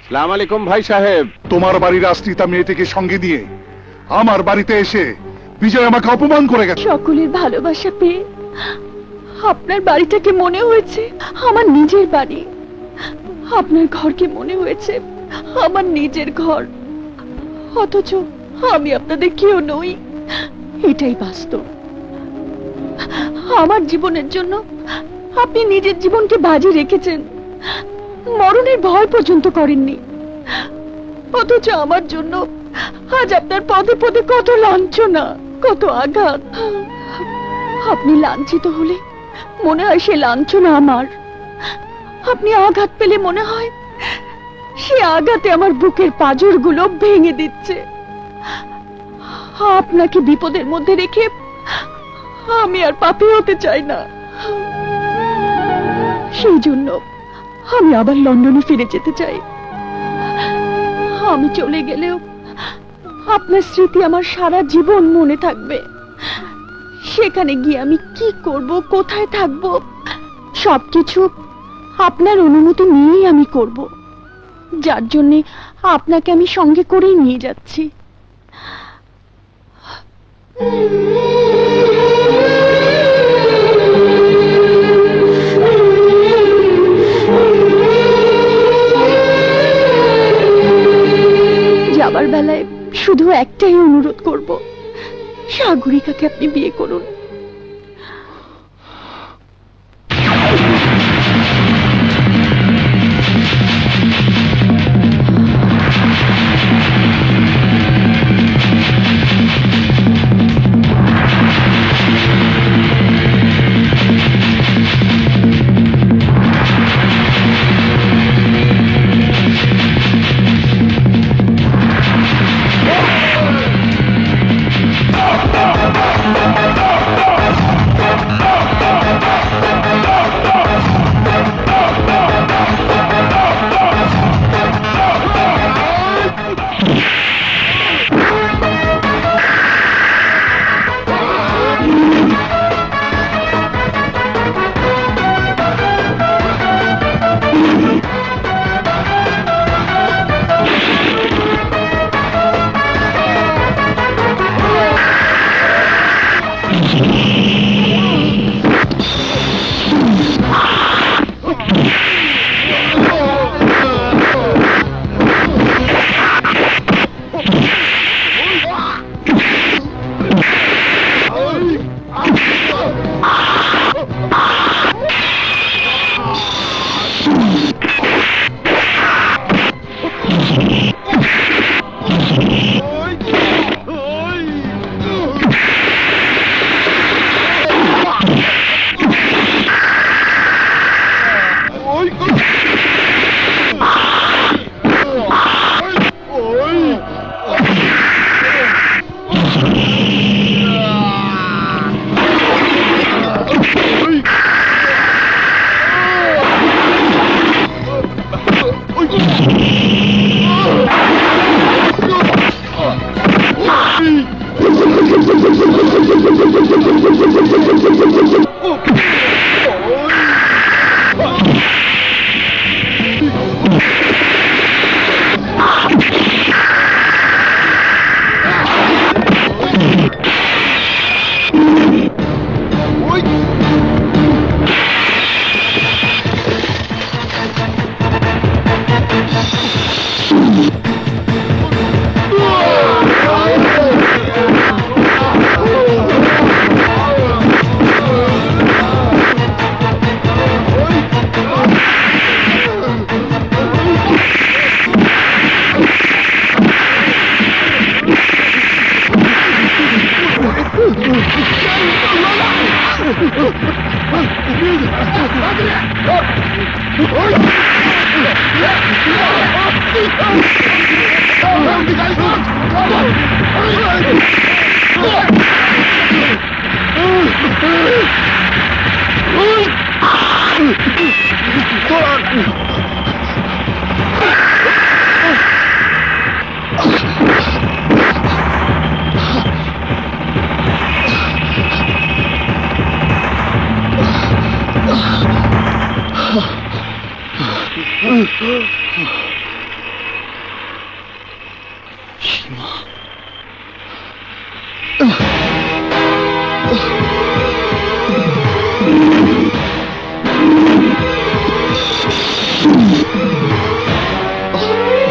সালাম আলাইকুম ভাই সাহেব। তোমার বাড়ির আশ্রিতা মেয়েটিকে সঙ্গে নিয়ে আমার বাড়িতে এসে বিজয় আমাকে অপমান করে গেছে। সকলের ভালোবাসা পেয়ে আপনার বাড়িটাকে মনে হয়েছে আমার নিজের বাড়ি, আপনার ঘরকে মনে হয়েছে আমার নিজের ঘর। অথচ আমি আপনাদের কেউ নই, এটাই বাস্তব। আমার জীবনের জন্য আপনি নিজের জীবনকে বাজি রেখেছেন, মরণের ভয় পর্যন্ত করেননি। অথচ আমার জন্য আজ আপনার পদে পদে কত লাঞ্ছনা, কত আঘাত। আপনি লাঞ্ছিত হলে মনে হয় সে লাঞ্ছনা আমার, আপনি আঘাত পেলে মনে হয় সে আঘাতে আমার বুকের পাঁজরগুলো ভেঙে দিচ্ছে। আপনাকে বিপদের মধ্যে রেখে আমি আর পাপী হতে চাই না। সেই জন্য আমি আবার লন্ডনে ফিরে যেতে চাই। আমি চলে গেলেও আপনার স্মৃতি আমার সারা জীবন মনে থাকবে। সেখানে গিয়ে আমি কি করব, কোথায় থাকব, সবকিছু আপনার অনুমতি নিয়েই আমি করব, যার জন্যে আপনাকে আমি সঙ্গে করেই নিয়ে যাচ্ছি। যাবার বেলায় শুধু একটাই অনুরোধ করব, সাগরিকাকে আপনি বিয়ে করুন।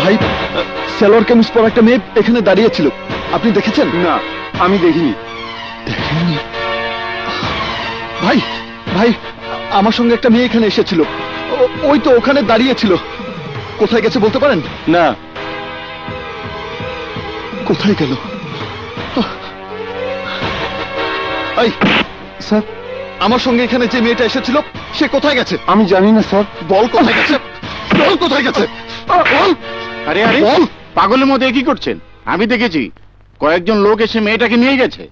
ভাই, সেলোয়ার কামিজ পরা একটা মেয়ে এখানে দাঁড়িয়েছিল, আপনি দেখেছেন? না, আমি দেখিনি। দেখেননি? ভাই ভাই, আমার সঙ্গে একটা মেয়ে এখানে এসেছিল, ওই তো ওখানে দাঁড়িয়েছিল। কোথায় গেছে বলতে পারেন? না। কোথায় গেল? এই স্যার, আমার সঙ্গে এখানে যে মেয়েটা এসেছিল সে কোথায় গেছে? আমি জানি না স্যার। বল কোথায় গেছে, বল কোথায় গেছে, বল। আরে আরে, বল। পাগলের মতো কি করছেন? আমি দেখেছি কয়েকজন লোক এসে মেয়েটাকে নিয়ে গেছে।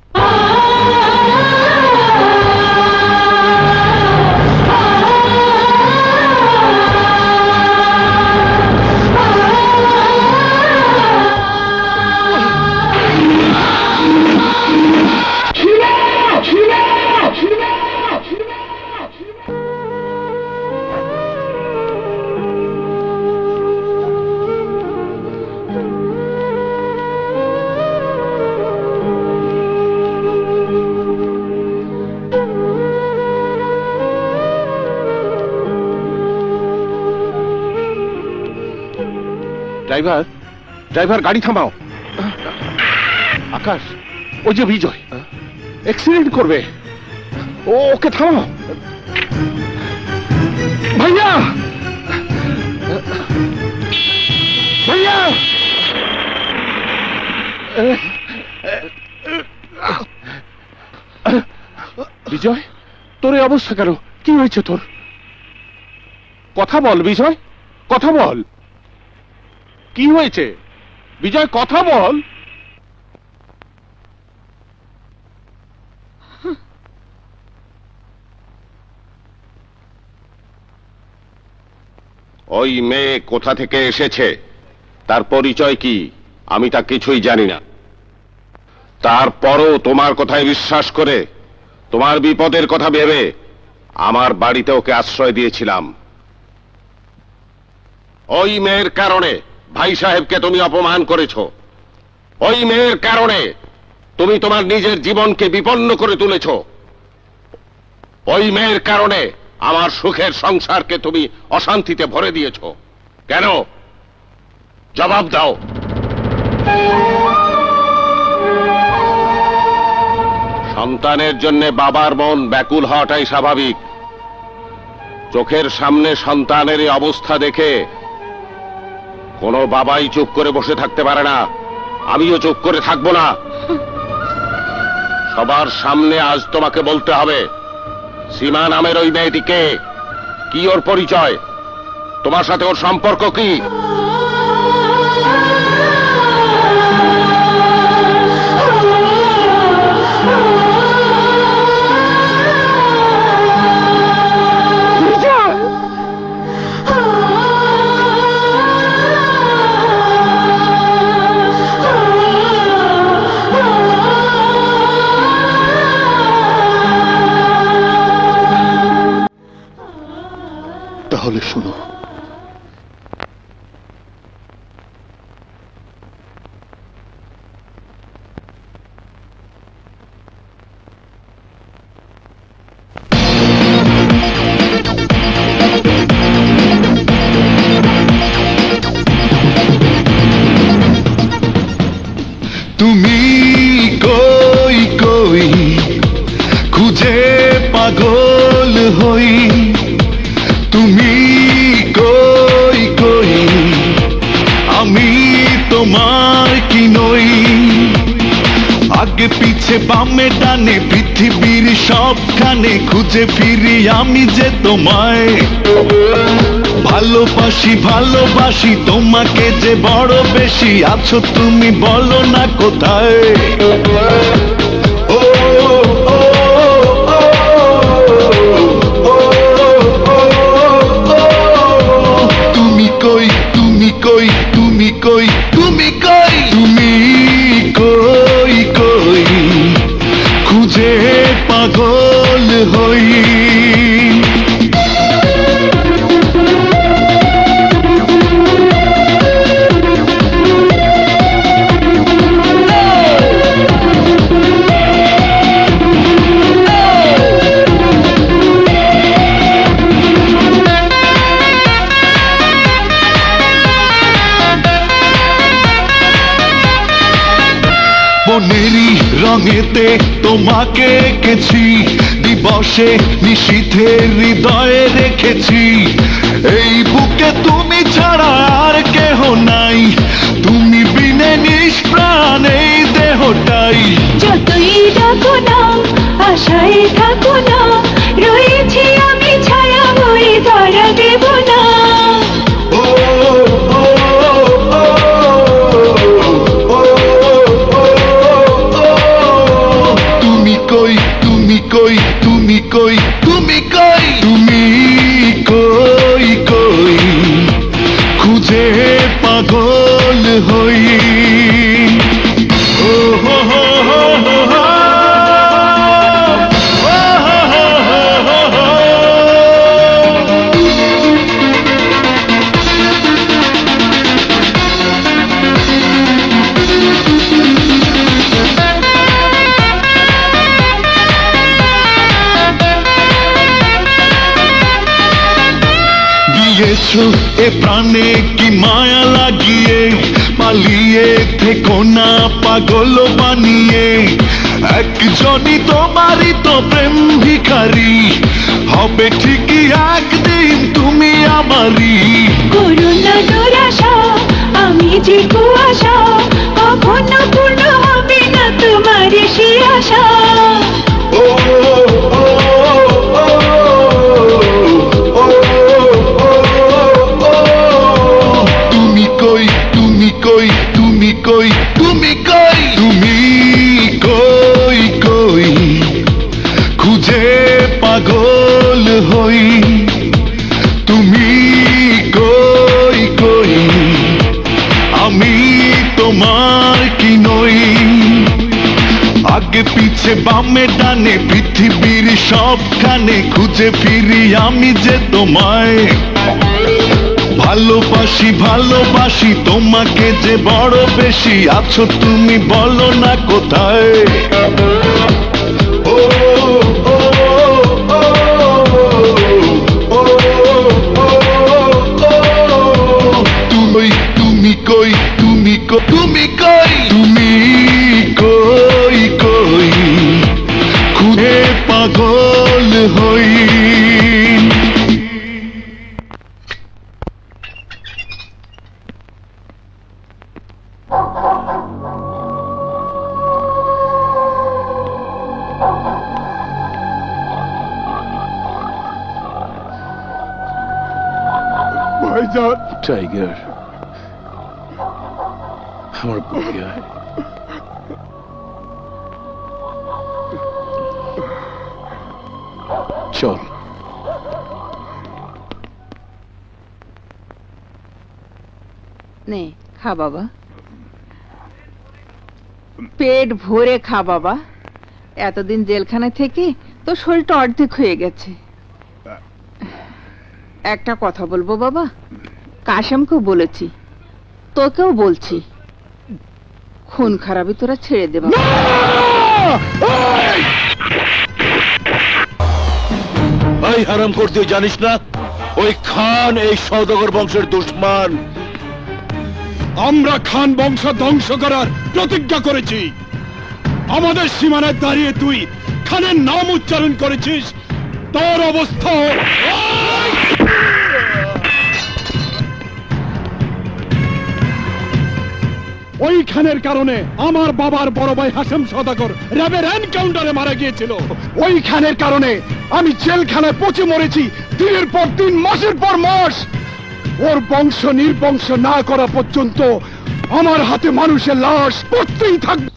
ড্রাইভার, ড্রাইভার, গাড়ি থামাও। আকাশ, ওই যে বিজয় অ্যাক্সিডেন্ট করবে, ওকে থামাও। ভাইয়া, ভাইয়া, বিজয়, তোর এই অবস্থা কেন? কি হয়েছে তোর? কথা বল বিজয়, কথা বল। কি হয়েছে বিজয়, কথা বল। ওই মেয়ে কোথা থেকে এসেছে, তার পরিচয় কি, আমি তা কিছুই জানি না। তারপরও তোমার কথায় বিশ্বাস করে, তোমার বিপদের কথা ভেবে আমার বাড়িতে ওকে আশ্রয় দিয়েছিলাম। ওই মেয়ের কারণে ভাই সাহেবকে তুমি অপমান করেছো। ওই মেয়ের কারণে তুমি তোমার নিজের জীবনকে বিপন্ন করে তুলেছো। ওই মেয়ের কারণে আমার সুখের সংসারকে তুমি অশান্তিতে ভরে দিয়েছো। কেন? জবাব দাও। সন্তানের জন্য বাবার মন ব্যাকুল হওয়াটাই স্বাভাবিক। চোখের সামনে সন্তানের এই অবস্থা দেখে কোনো বাবাই চুপ করে বসে থাকতে পারে না, আমিও চুপ করে থাকবো না। সবার সামনে আজ তোমাকে বলতে হবে, সীমা নামের ওই মেয়েটিকে, কি ওর পরিচয়, তোমার সাথে ওর সম্পর্ক কি? তাহলে শোনো, তুমি কই কই খুঁজে পাগল হই, তুমি কই কই আমি তোমার কি নই। আগে পিছে বামে ডানে পৃথিবীর সবখানে খুঁজে ফিরি আমি যে তোমায়। ভালোবাসি ভালোবাসি তোমাকে যে বড় বেশি, আছো তুমি বলো না কোথায়। ও, ও, ও, ও, ও, তুমি কই তুমি কই তুমি কই তুমি কই তুমি কই কই খুঁজে পাগল হই। বনেরি রঙেতে তোমাকে এঁকেছি, দিবসে নিশীথে হৃদয়ে রেখেছি। এই বুকে তুমি ছাড়া আর কেহ নাই, তুমি বিনে নিষ্প্রাণ এই দেহটাই। যতই ডাকো না আশায় থাকো না, রয়েছি আমি ছায়া হয়ে ধরা দেব না। ও, ও, ও, ও, তুমি কই তুমি কই তুমি কই তুমি কই তুমি কই কই খুঁজে পাগল হই। ও হো হো হো হো হো, ও হো হো হো হো হো। দিয়েছো এ প্রাণে কি মায়া লাগিয়ে, পালিয়ে থেকো না পাগল বানিয়ে। একজনই তোমারই তো প্রেম ভিখারি, হবে ঠিকই একদিন তুমি আমারই। করুণা দুরাশা আমি যে কুয়াশা, কখনো পূর্ণ হবে না তোমার সে আশা। ও, ও, ও, ও, ও, ও, তুমি কই তুমি কই তুমি কই তুমি কই তুমি কই কই খুঁজে পাগল হই। তুমি কই কই আমি তোমার কি নই। আগে পিছে বামে ডানে পৃথিবীর সবখানে খুঁজে ফিরি আমি যে তোমায়। ভালোবাসি ভালোবাসি তোমাকে যে বড় বেশি, আছো তুমি বলো না কোথায়। ও, ও, ও, ও, ও, ও, তুমি তুমি কই তুমি কই তুমি কই তুমি কই কই খুঁজে পাগল হই। ভাইজান টাইগার, আমার বুকে আয়। চল। নে খা বাবা, পেট ভরে খা বাবা। এতদিন জেলখানা থেকে তো শরীরটা অর্ধেক হয়ে গেছে। একটা কথা বলবো বাবা, কাশেমকেও বলেছি, তোকেও বলছি, খুন খারাপি তোরা ছেড়ে দে বাবা। ভাই হারাম করতে জানিস না, ওই খান এই সওদাগর বংশের দুশমান। আমরা খান বংশ ধ্বংস করার প্রতিজ্ঞা করেছি। আমাদের সীমানায় দাঁড়িয়ে তুই খানের নাম উচ্চারণ করেছিস, তোর অবস্থা ওই খানের কারণে আমার বাবার বড় ভাই হাশেম সওদাগর র্যাবের এনকাউন্টারে মারা গিয়েছিল। ওই খানের কারণে আমি জেলখানায় পচে মরেছি দিনের পর দিন, মাসের পর মাস। ওর বংশ নির্বংশ না করা পর্যন্ত আমার হাতে মানুষের লাশ পড়তেই থাকবে।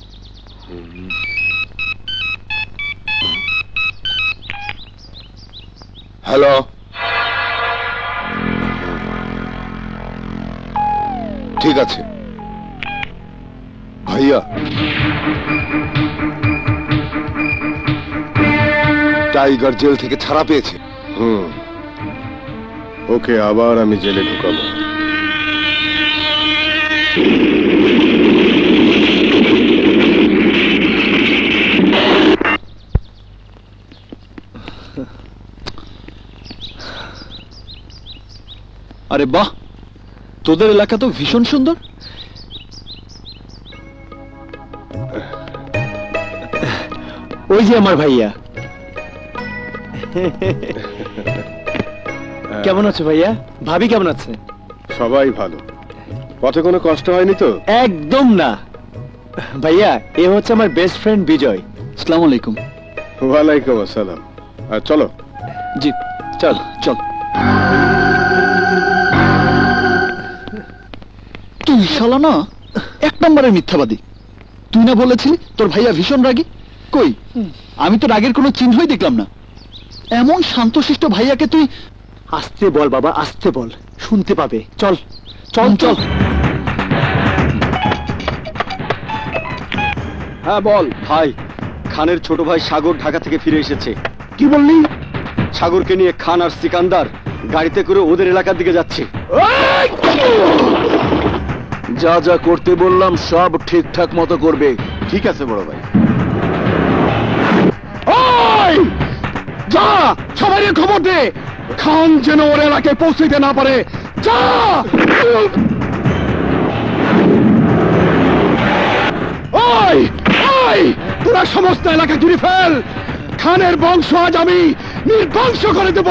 হ্যালো, ঠিক আছে ভাইয়া। টাইগার জেল থেকে ছাড়া পেয়েছে। ওকে আবার আমি জেলে ঢুকাবো। আরে বাহ, তোদের এলাকা তো ভীষণ সুন্দর। ওই যে আমার ভাইয়া। কেমন আছো ভাইয়া? ভাবি কেমন আছে? সবাই ভালো। পথে কোনো কষ্ট হয়নি তো? একদম না ভাইয়া, এ হচ্ছে আমার বেস্ট ফ্রেন্ড বিজয়। আসসালামু আলাইকুম। ওয়ালাইকুম আসসালাম। আর চলো। জি চল চল। তুই শালা না এক নম্বরের মিথ্যাবাদী। তুই না বলেছিলি তোর ভাইয়া ভীষণ রাগী? কই, আমি তো রাগের কোনো চিহ্নই দেখলাম না। এমন শান্তশিষ্ট ভাইয়াকে তুই... আস্তে বল বাবা, আস্তে বল, শুনতে পাবে। চল চল চল। হ্যাঁ বল ভাই। খানের ছোট ভাই সাগর ঢাকা থেকে ফিরে এসেছে। কি বললি? সাগরকে নিয়ে খান আর সিকান্দার গাড়িতে করে ওদের এলাকার দিকে যাচ্ছে। যা যা করতে বললাম সব ঠিকঠাক মতো করবে। ঠিক আছে বড় ভাই। ওই যা, সবাই খবর দে, খান যেন ওর এলাকায় পৌঁছতে না পারে। যা। ওই ওই, তোরা সমস্ত এলাকা ঘিরে ফেল। খানের বংশ আজ আমি নির্বংশ করে দেব।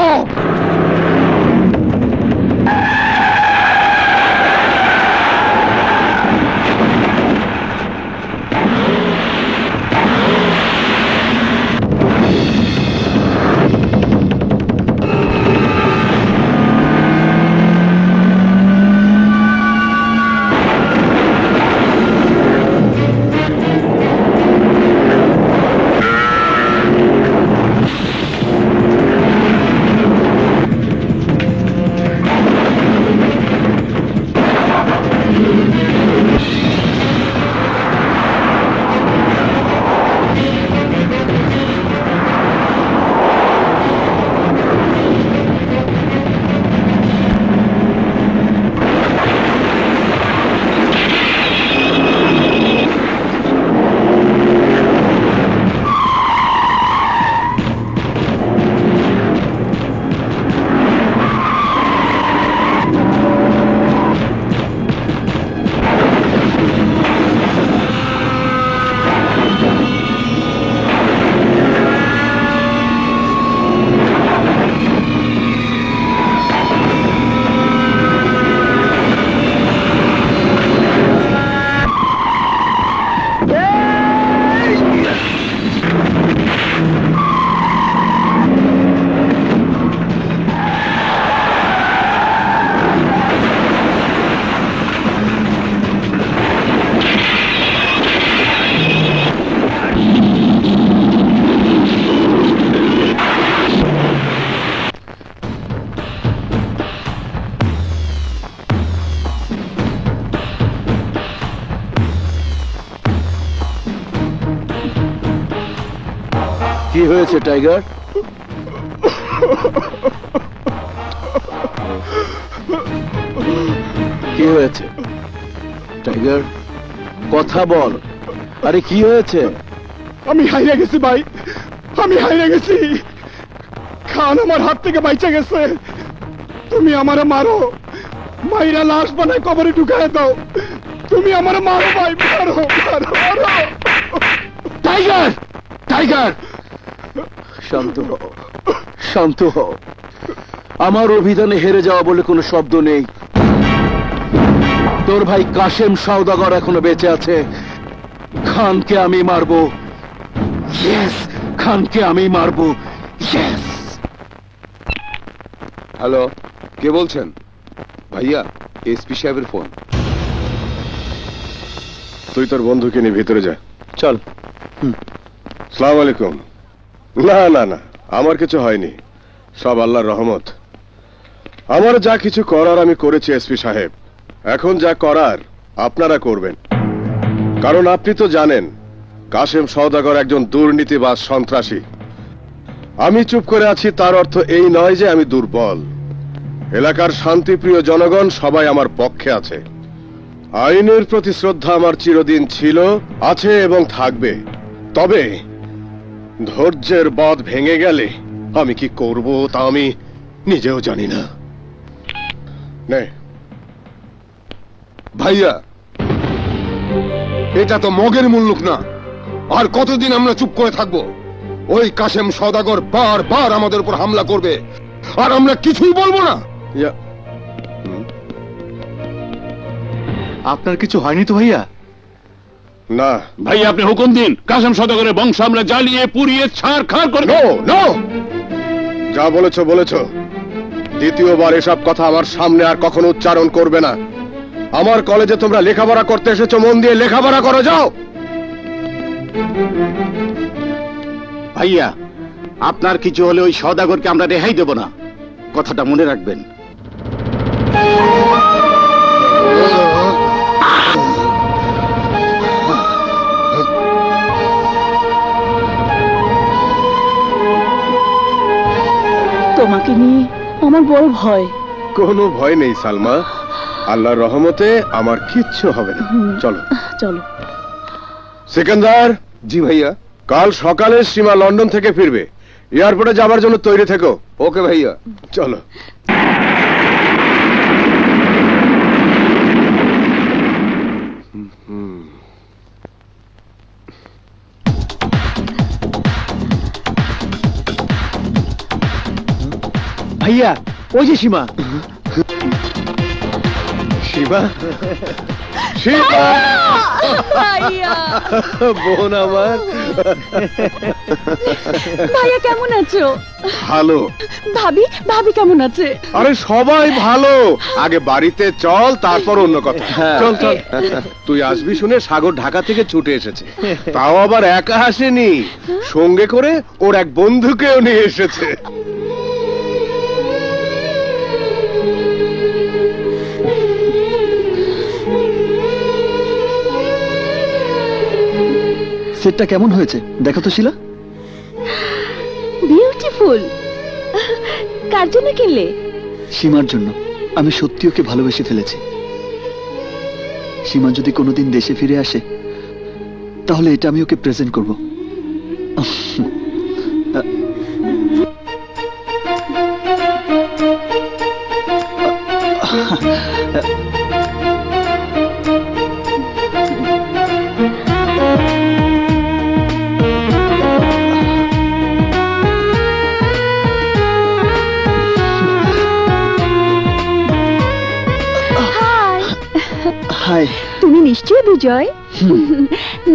কি হয়েছে টাইগার? কি হয়েছে টাইগার? কথা বল। আরে কি হয়েছে? আমি হারিয়ে গেছি ভাই, আমি হারিয়ে গেছি। খান আমার হাত থেকে বাইচে গেছে। তুমি আমারে মারো, মাইরা লাশ বানায় কবরে ঢুকায় দাও। তুমি আমারে মারো ভাই, মারো মারো মারো। টাইগার টাইগার শান্ত হও, শান্ত হও। আমার অভিযানে হেরে যাওয়া বলে কোনো শব্দ নেই। তোর ভাই কাশেম সওদাগর এখনো বেঁচে আছে। খানকে আমি মারবো। ইয়েস, খানকে আমি মারবো। ইয়েস। হ্যালো, কে বলছেন? ভাইয়া এসপি সাহেবের ফোন। তুই তোর বন্ধুকে নিয়ে ভিতরে যা। চল। সালাম আলাইকুম। না না না, আমার কিছু হয়নি, সব আল্লাহর রহমত। আমার যা কিছু করার আমি করেছি এসপি সাহেব, এখন যা করার আপনারা করবেন। কারণ আপনি তো জানেন কাশেম সওদাগর একজন দুর্নীতিবাজ সন্ত্রাসী। আমি চুপ করে আছি তার অর্থ এই নয় যে আমি দুর্বল। এলাকার শান্তিপ্রিয় জনগণ সবাই আমার পক্ষে আছে। আইনের প্রতি শ্রদ্ধা আমার চিরদিন ছিল, আছে এবং থাকবে। তবে ধৈর্যের বাঁধ ভেঙে গেলে আমি কি করব তা আমি নিজেও জানি না। নে ভাইয়া, এটা তো মগের মুল্লুক না। আর কতদিন আমরা চুপ করে থাকবো? ওই কাশেম সওদাগর বারবার আমাদের উপর হামলা করবে, আর আমরা কিছুই বলবো না। আপনার কিছু হয়নি তো ভাইয়া? না ভাই, আপনি হুকুম দিন, কাশেম সওদাগরের বংশ আমরা জ্বালিয়ে পুড়িয়ে ছারখার করে নো নো, যা বলেছো বলেছো। দ্বিতীয়বার এসব কথা আমার সামনে আর কখনো উচ্চারণ করবে না। আমার কলেজে তোমরা লেখাপড়া করতে এসেছো, মন দিয়ে লেখাপড়া করো, যাও। ভাইয়া, আপনার কিছু হলে ওই সওদাগরকে আমরা রেহাই দেব না, কথাটা মনে রাখবেন। তোমাকে নিয়ে আমার বড় ভয়। কোনো ভয় নেই সালমা, আল্লাহর রহমতে আমার কিচ্ছু হবে না। চলো চলো। সিকান্দার। জি ভাইয়া। কাল সকালে সীমা লন্ডন থেকে ফিরবে, এয়ারপোর্টে যাবার জন্য তৈরি থেকো। ওকে ভাইয়া। চলো। ভাইয়া, ওই যে সীমা। শিবা, শিবা, বোন আমার। ভাইয়া কেমন আছো? ভালো। ভাবি, ভাবি কেমন আছে? আরে সবাই ভালো। আগে বাড়িতে চল, তারপর অন্য কথা। চল চল। তুই আসবি শুনে সাগর ঢাকা থেকে ছুটে এসেছে, তাও আবার একা আসেনি, সঙ্গে করে ওর এক বন্ধুকেও নিয়ে এসেছে। সেটটা কেমন হয়েছে দেখো তো শিলা। বিউটিফুল। কার জন্য কিনলে? সীমার জন্য। আমি সত্যি ওকে ভালোবেসে ফেলেছি। সীমা যদি কোনোদিন দেশে ফিরে আসে তাহলে এটা আমি ওকে প্রেজেন্ট করব। হাই। তুমি নিশ্চয়ই Bijoy?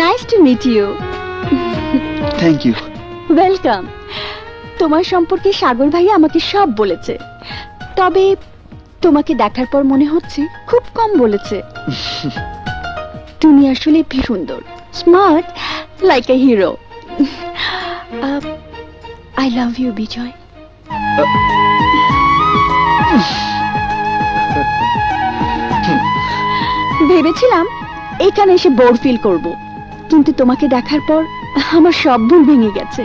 Nice to meet you. Thank you. Welcome. তোমার সম্পর্কে সাগর ভাই আমাকে সব বলেছে, তবে তোমাকে দেখার পর মনে হচ্ছে খুব কম বলেছে। তুমি আসলে ভীষণ সুন্দর, smart, like a hero. I love you Bijoy. ভেবেছিলাম এখানে এসে বোর ফিল করব, কিন্তু তোমাকে দেখার পর আমার সব ভুল ভেঙে গেছে।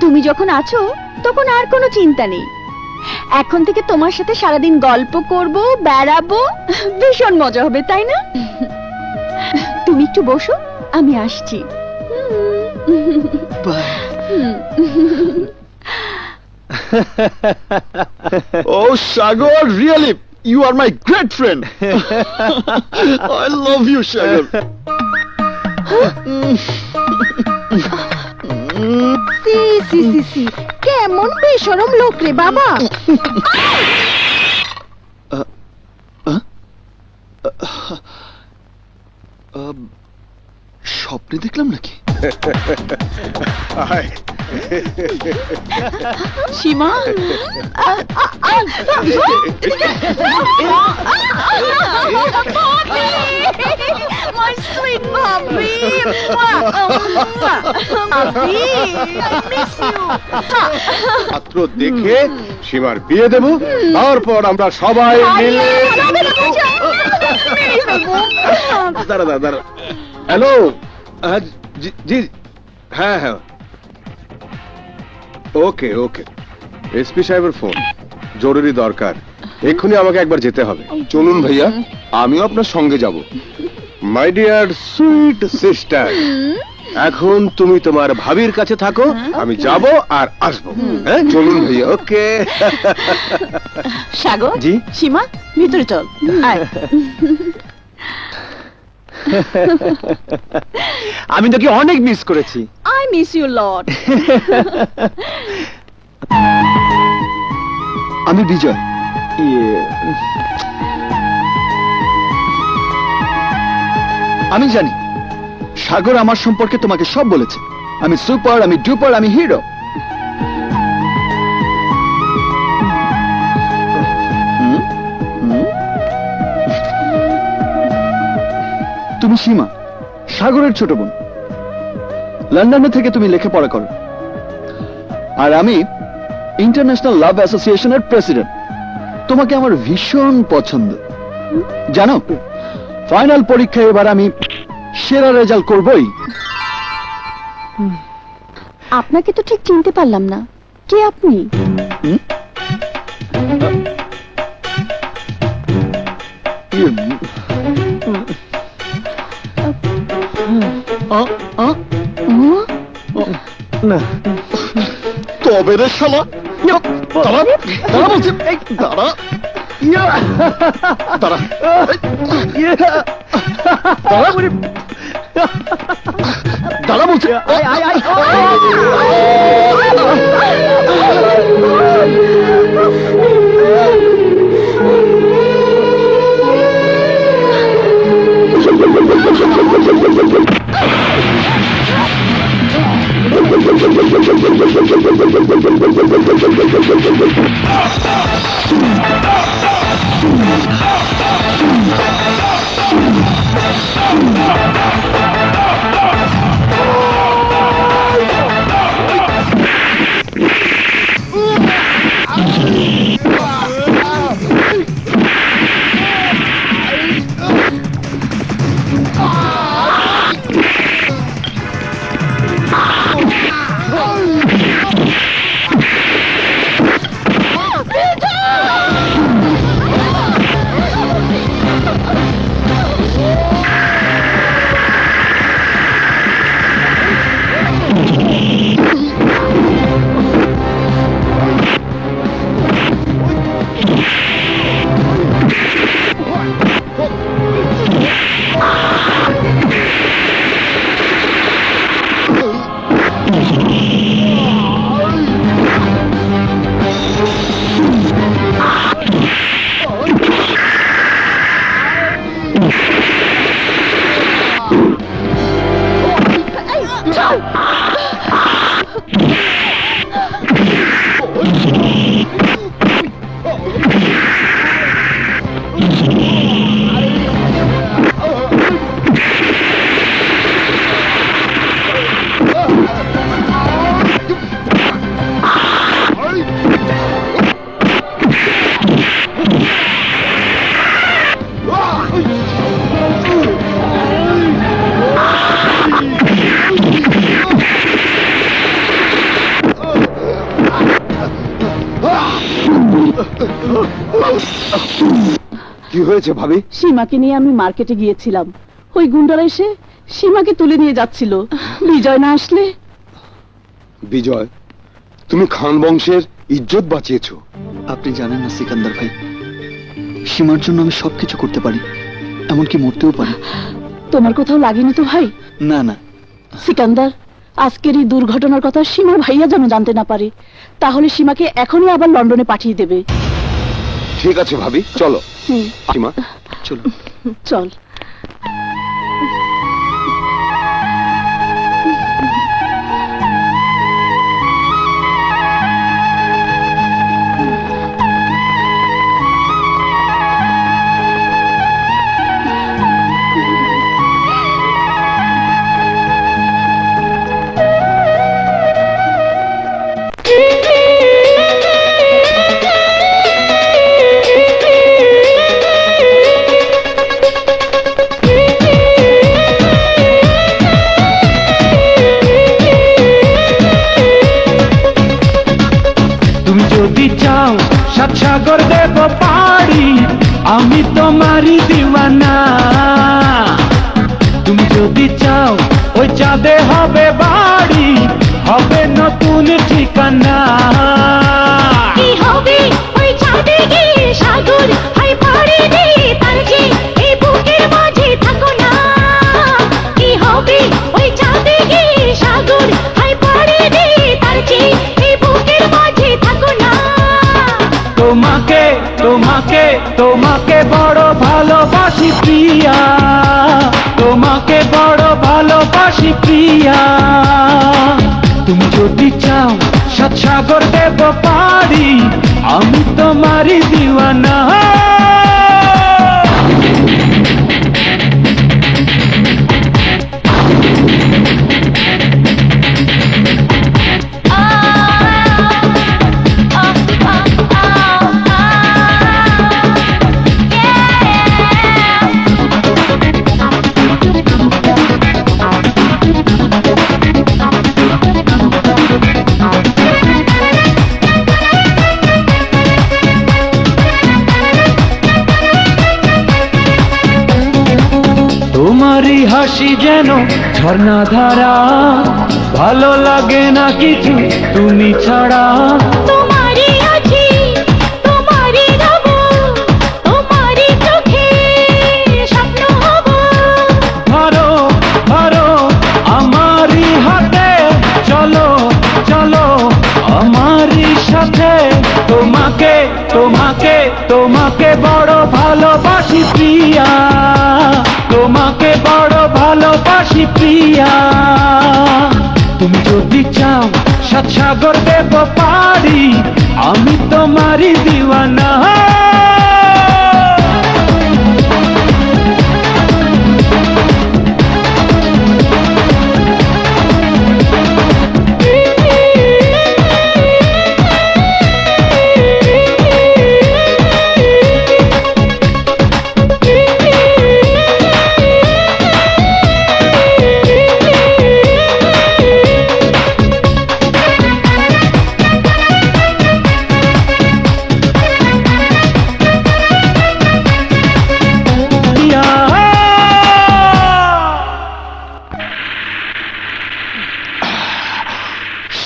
তুমি যখন আছো তখন আর কোনো চিন্তা নেই। এখন থেকে তোমার সাথে সারাদিন গল্প করব, বেড়াবো, ভীষণ মজা হবে, তাই না? তুমি একটু বসো, আমি আসছি। ও Sagar, really you are my great friend. I love you, Sagar. সি সি সি সি, কেমন বেশরম লোক রে বাবা। স্বপ্নে দেখলাম নাকি? সীমা My sweet Bobby! Bobby, I miss you! পাত্র দেখে সীমার বিয়ে দেব, তারপর আমরা সবাই মিলে দাঁড়া দাঁড়া দাঁড়া। হ্যালো, জি হ্যাঁ হ্যাঁ, ওকে ওকে। এসপি সাহেবের ফোন, জরুরি দরকার, এক্ষুনি আমাকে একবার যেতে হবে। চলুন ভাইয়া, আমিও আপনার সঙ্গে যাব। মাই ডিয়ার সুইট সিস্টার, এখন তুমি তোমার ভাবির কাছে থাকো, আমি যাব আর আসবো। হ্যাঁ চলুন ভাইয়া, ওকে। সাগর, জি সীমা ভিতরে চল, আয়। আমি তোকে অনেক মিস করেছি। I miss you lot. আমি বিজয়। আমি জানি সাগর আমার সম্পর্কে তোমাকে সব বলেছে। আমি সুপার, আমি ডুপার, আমি হিরো। তুমি সীমা, সাগরের ছোট বোন। লন্ডনে থেকে তুমি লেখাপড়া করো, আর আমি ইন্টারন্যাশনাল লাভ অ্যাসোসিয়েশনের প্রেসিডেন্ট। তোমাকে আমার ভীষণ পছন্দ। জানো, ফাইনাল পরীক্ষায় এবার আমি সেরা রেজাল্ট করবই। আপনাকে তো ঠিক চিনতে পারলাম না, কে আপনি? না তবে রে শালা, দাঁড়া দাঁড়া বলছি, দাঁড়া দাঁড়া দাঁড়া বলছি। কি হয়েছে ভাবি? সীমাকে নিয়ে আমি মার্কেটে গিয়েছিলাম, ওই গুন্ডারা এসে সীমাকে তুলে নিয়ে যাচ্ছিল। বিজয় না আসলে। বিজয়, তুমি খান বংশের ইজ্জত বাঁচিয়েছো। আপনি জানেন না সিকান্দার ভাই, সীমার জন্য আমি সবকিছু করতে পারি, এমনকি মরতেও পারি। তোমার কোথাও লাগেনি তো ভাই? না না সিকান্দার, আজকের এই দুর্ঘটনার কথা সীমার ভাইয়া যেন জানতে না পারে, তাহলে সীমাকে এখনই আবার লন্ডনে পাঠিয়ে দেবে। ঠিক আছে ভাবি, চলো। সীমা চলো। চল। আমি তোমারই দিওয়ানা তুমি যদি চাও ওই চাঁদে হবে বাড়ি হবে নতুন ঠিকানা কি হবে ওই চাঁদে গিয়ে সাগর হাই পাড়ি দিয়ে তার যে এই বুকের মাঝে থাকো না কি হবে ওই চাঁদে গিয়ে সাগর হাই পাড়ি দিয়ে তার যে এই বুকের মাঝে থাকো না তোমাকে তোমাকে তোমাকে বড় ভালোবাসি প্রিয়া তোমাকে বড় ভালোবাসি প্রিয়া তুমি যদি চাও সাত সাগর দেব পারি আমি তোমারই দিওয়ানা তোমারই হাসি যেন ঝর্ণা ধারা ভালো লাগে না কিছু তুমি ছাড়া তোমারই আছি তোমারই রব তোমারই চোখে স্বপ্ন হব ধরো ধরো আমারই হাতে চলো চলো আমারই সাথে তোমাকে তোমাকে তোমাকে বড় ভালোবাসি প্রিয়া তোমাকে বড় ভালোবাসি প্রিয়া তুমি যদি চাও সাত সাগর দেব পারি আমি তোমারই দিওয়ানা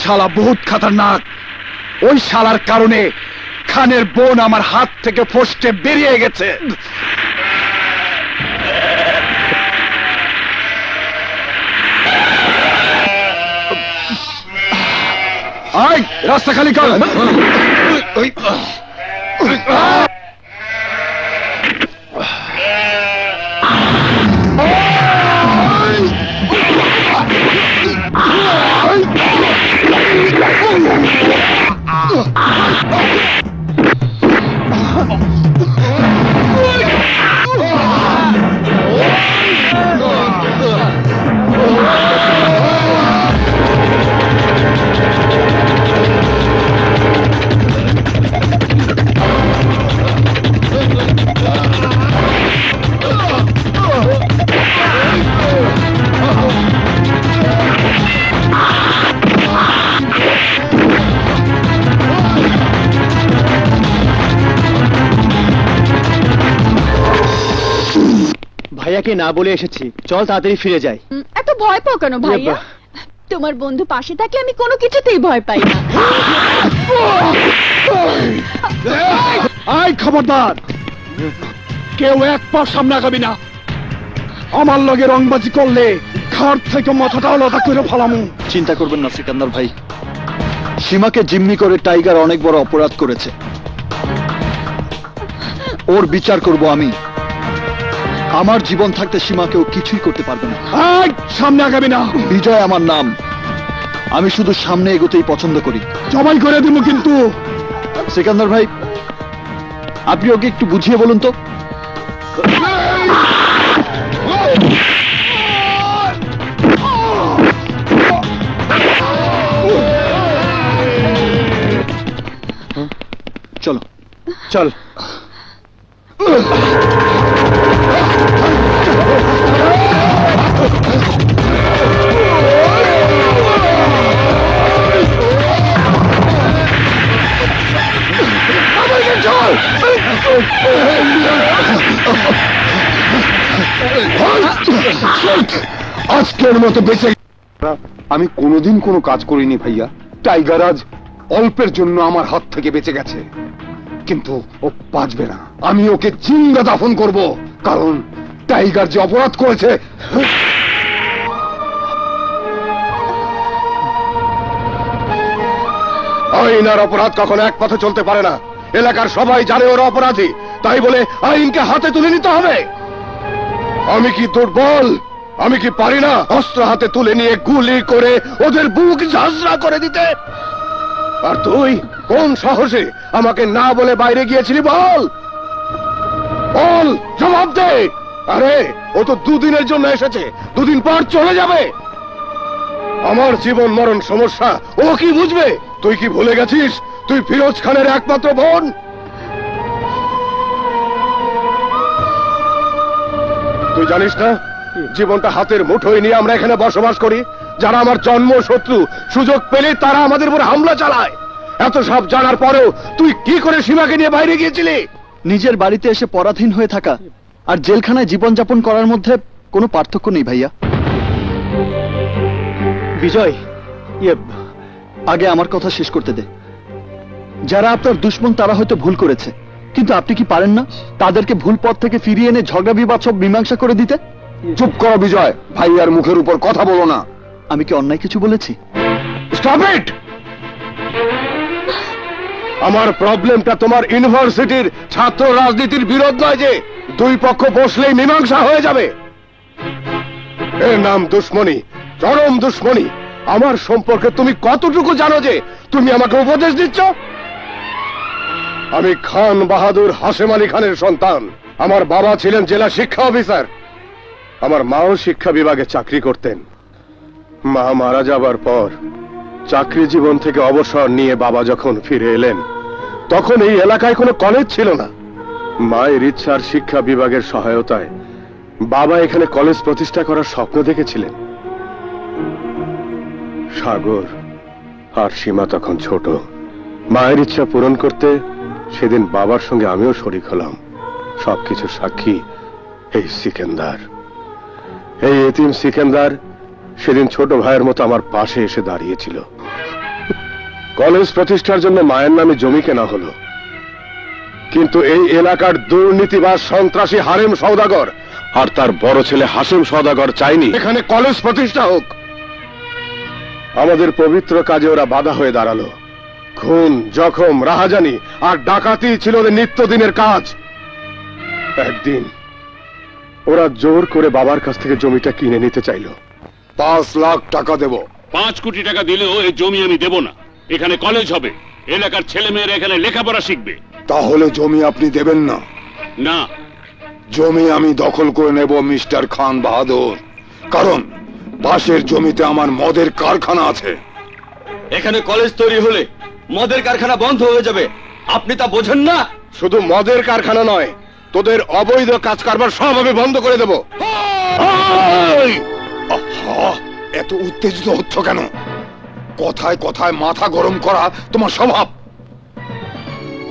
শালা বহুত খতরনাক ওই শালার কারণে খানের বোন আমার হাত থেকে ফসকে বেরিয়ে গেছে আয় রাস্তা খালি কর ভাইয়াকে না বলে এসেছি চল তাড়াতাড়ি ফিরে যাই এত ভয় পাও কেন ভাইয়া তোমার বন্ধু পাশে থাকলে আমি কোনো কিছুতেই ভয় পাই না আয় খবরদার কেউ এক পা সামনে আগাবি না আমার লগে রংবাজি করলে ঘর থেকে মাথাটা আলাদা করে ফেলামু চিন্তা করবেন না সিকান্দার ভাই সীমাকে জিম্মি করে টাইগার অনেক বড় অপরাধ করেছে ওর বিচার করব আমি আমার জীবন থাকতে সীমাকেও কিছুই করতে পারবে না সামনে আগাবি না বিজয় আমার নাম আমি শুধু সামনে এগোতেই পছন্দ করি জবাই করে দিব কিন্তু সিকান্দার ভাই আপনি ওকে একটু বুঝিয়ে বলুন তো চলো চল চল আজকের মতো বেঁচে আমি কোনোদিন কোনো কাজ করিনি ভাইয়া। টাইগার আজ অল্পের জন্য আমার হাত থেকে বেঁচে গেছে, কিন্তু ও বাঁচবে না। আমি ওকে জিন্দা দাফন করব, কারণ টাইগার যে অপরাধ করেছে। আইন আর অপরাধ কখনো এক পথে চলতে পারে না। এলাকার সবাই জানে ওরা অপরাধী, তাই বলে আইনকে হাতে তুলে নিতে হবে। আমি কি দুর্বল? আমি কি পারি না অস্ত্র হাতে তুলে নিয়ে গুলি করে ওদের বুক ঝাঁঝরা করে দিতে? আর তুই কোন সাহসে আমাকে না বলে বাইরে গিয়েছিলি? বল বল, জবাব দে। আরে ও তো দুদিনের জন্য এসেছে, দুদিন পর চলে যাবে। আমার জীবন মরণ সমস্যা ও কি বুঝবে? তুই কি ভুলে গেছিস তুই ফিরোজ খানের একমাত্র বোন? তুই জানিস না জীবনটা হাতের মুঠোয় নিয়ে আমরা এখানে বসবাস করি? যারা আমার জন্ম শত্রু, সুযোগ পেলে তারা আমাদের উপর হামলা চালায়। এত সব জানার পরেও তুই কি করে সীমাকে নিয়ে বাইরে গিয়েছিলি? নিজের বাড়িতে এসে পরাধীন হয়ে থাকা আর জেলখানায় জীবনযাপন করার মধ্যে কোনো পার্থক্য নেই ভাইয়া। বিজয়, আগে আমার কথা শেষ করতে দে। যারা আপনার দুশ্মন তারা হয়তো ভুল করেছে, কিন্তু আপনি কি পারেন না তাদেরকে ভুল পথ থেকে ফিরিয়ে এনে ঝগড়া বিবাদ সব মীমাংসা করে দিতে? চুপ করো বিজয়, ভাইয়ার মুখের উপর কথা বলো না। আমি কি অন্যায় কিছু বলেছি? Stop it! আমার প্রবলেমটা তোমার ইউনিভার্সিটির ছাত্র রাজনীতির বিরোধ নয় যে দুই পক্ষ বসলেই মীমাংসা হয়ে যাবে। এর নাম দুশ্মনী, চরম দুশ্মনী। আমার সম্পর্কে তুমি কতটুকু জানো যে তুমি আমাকে উপদেশ দিচ্ছ? আমি খান বাহাদুর হাশেম আলী খানের সন্তান। আমার বাবা ছিলেন জেলা শিক্ষা অফিসার, আমার মাও শিক্ষা বিভাগে চাকরি করতেন। মা মারা যাবার পর চাকরি জীবন থেকে অবসর নিয়ে বাবা যখন ফিরে এলেন, তখন এই এলাকায় কোনো কলেজ ছিল না। মায়ের ইচ্ছার শিক্ষা বিভাগের সহায়তায় বাবা এখানে কলেজ প্রতিষ্ঠা করার স্বপ্ন দেখেছিলেন। সাগর আর সীমা তখন ছোট। মায়ের ইচ্ছা পূরণ করতে সেদিন বাবার সঙ্গে আমিও শরিক হলাম। সবকিছু সাক্ষী এই সিকেন্দার। এই এতিম সিকেন্দার সেদিন ছোট ভাইয়ের মতো আমার পাশে এসে দাঁড়িয়েছিল। কলেজ প্রতিষ্ঠার জন্য মায়ের নামে জমি কেনা হলো, কিন্তু এই এলাকার দুর্নীতিবাজ সন্ত্রাসী হারেম সওদাগর আর তার বড় ছেলে হাশেম সওদাগর চাইনি এখানে কলেজ প্রতিষ্ঠা হোক। আমাদের পবিত্র কাজে ওরা বাধা হয়ে দাঁড়ালো। খুন, জখম, রাহাজানি আর ডাকাতি ছিল ওদের নিত্যদিনের কাজ। একদিন ওরা জোর করে বাবার কাছ থেকে জমিটা কিনে নিতে চাইল। 5 লাখ টাকা দেব। 5 কোটি টাকা দিলেও এই জমি আমি দেব না। এখানে কলেজ হবে, এলাকার ছেলে মেয়েরা এখানে লেখাপড়া শিখবে। তাহলে জমি আপনি দেবেন না? না, জমি আমি দখল করে নেব মিস্টার খান বাহাদুর, কারণ পাশের জমিতে আমার মদের কারখানা আছে। এখানে কলেজ তৈরি হলে মদের কারখানা বন্ধ হয়ে যাবে, আপনি তা বোঝেন না? শুধু মদের কারখানা নয়, তোদের অবৈধ কাজ কারবার সব আমি বন্ধ করে দেব। এত উত্তেজিত হচ্ছ কেন? কথায় কথায় মাথা গরম করা তোমার স্বভাব।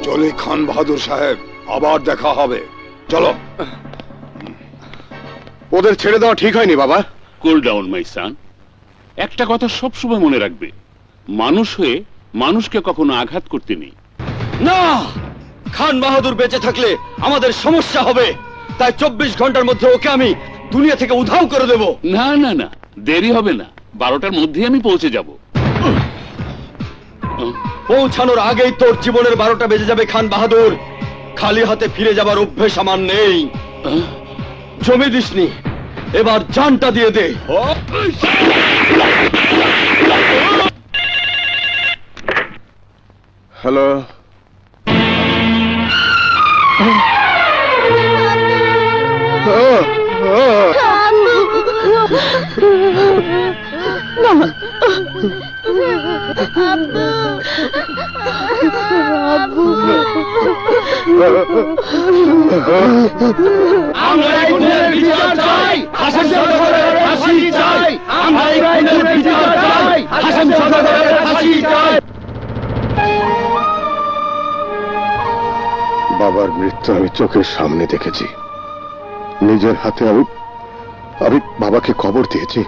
চলে খান বাহাদুর সাহেব, আবার দেখা হবে। চলো। ওদের ছেড়ে দেওয়া ঠিক হয়নি বাবা। কুল ডাউন মাই সান। একটা কথা সবসময় মনে রাখবে, মানুষ হয়ে মানুষকে কখনো আঘাত করতে নেই। না, খান বাহাদুর বেঁচে থাকলে আমাদের সমস্যা হবে, তাই 24 ঘন্টার মধ্যে ওকে আমি দুনিয়া থেকে উধাও করে দেব। না না না, দেরি হবে না, 12টার মধ্যেই আমি পৌঁছে যাব। পৌঁছানোর আগেই তোর জীবনের 12টা বেজে যাবে খান বাহাদুর। খালি হাতে ফিরে যাবার অভ্যেস আমার নেই। জমি দিসনি, এবার জানটা দিয়ে দে। হ্যালো, আমরা এই খুনের বিচার চাই, হাশেম সওদাগরের ফাঁসি চাই। আমরা এই খুনের বিচার চাই, হাশেম সওদাগরের ফাঁসি চাই। বাবার মৃত্যু আমি চোখের সামনে দেখেছি, নিজের হাতে আমি আমি বাবাকে খবর দিয়েছি।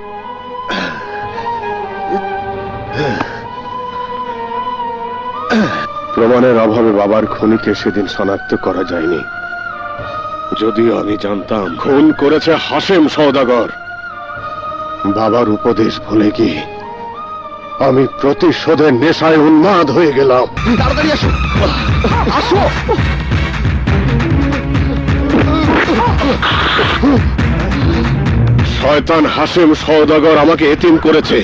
প্রমাণের অভাবে বাবার খুনিকে সেদিন শনাক্ত করা যায়নি। যদিও আমি জানতাম খুন করেছে হাশেম সওদাগর, বাবার উপদেশ ভুলে গিয়ে আমি প্রতিশোধের নেশায় উন্মাদ হয়ে গেলাম। তাড়াতাড়ি আসো, আসো। শয়তান হাশেম সওদাগর আমাকে এতিম করেছে,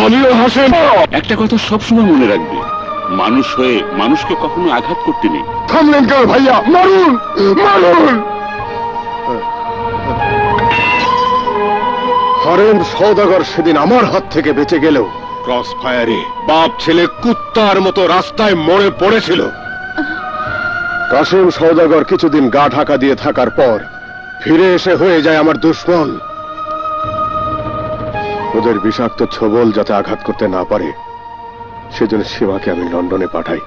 আমিও হাশেম। একটা কথা সবসময় মনে রাখবে, মানুষ হয়ে মানুষকে কখনো আঘাত করতে নেই। থামলেন কেন ভাইয়া? মারুন, মারুন। হারেম সওদাগর সেদিন আমার হাত থেকে বেঁচে গেলেও ক্রস ফায়ারে বাপ ছেলে কুত্তার মতো রাস্তায় মরে পড়েছিল। কাসেম সওদাগর কিছুদিন গা ঢাকা দিয়ে থাকার পর ফিরে এসে হয়ে যায় আমার দুশমন। ওদের বিষাক্ত ছোবল যাতে আঘাত করতে না পারে সেজন্য সীমাকে আমি লন্ডনে পাঠাই,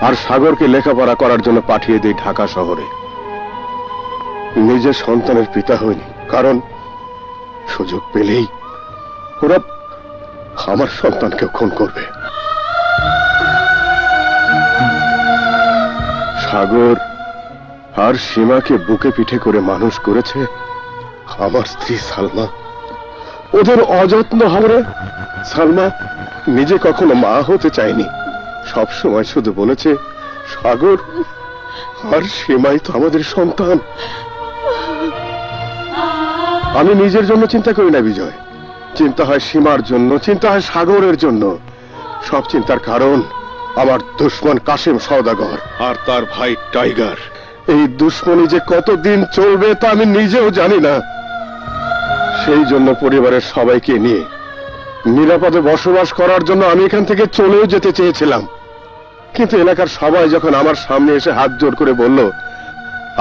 আর সাগরকে লেখাপড়া করার জন্য পাঠিয়ে দিই ঢাকা শহরে। নিজের সন্তানের পিতা হইনি, কারণ সুযোগ পেলেই ওরা আমার সন্তানকেও খুন করবে। সাগর আর সীমাকে বুকে পিঠে করে মানুষ করেছে আমার স্ত্রী সালমা। ওদের অযত্ন হারে সালমা নিজে কখনো মা হতে চায়নি, সব সময় শুধু বলেছে সাগর আর সীমাই তো আমাদের সন্তান। আমি নিজের জন্য চিন্তা করি না বিজয়, চিন্তা হয় সীমার জন্য, চিন্তা হয় সাগরের জন্য। সব চিন্তার কারণ আমার দুশমন কাসেম সওদাগর আর তার ভাই টাইগার। এই দুশমনি যে কতদিন চলবে তা আমি নিজেও জানি না। সেই জন্য পরিবারের সবাইকে নিয়ে নিরাপদে বসবাস করার জন্য আমি এখান থেকে চলেও যেতে চেয়েছিলাম, কিন্তু এলাকার সবাই যখন আমার সামনে এসে হাত জোর করে বলল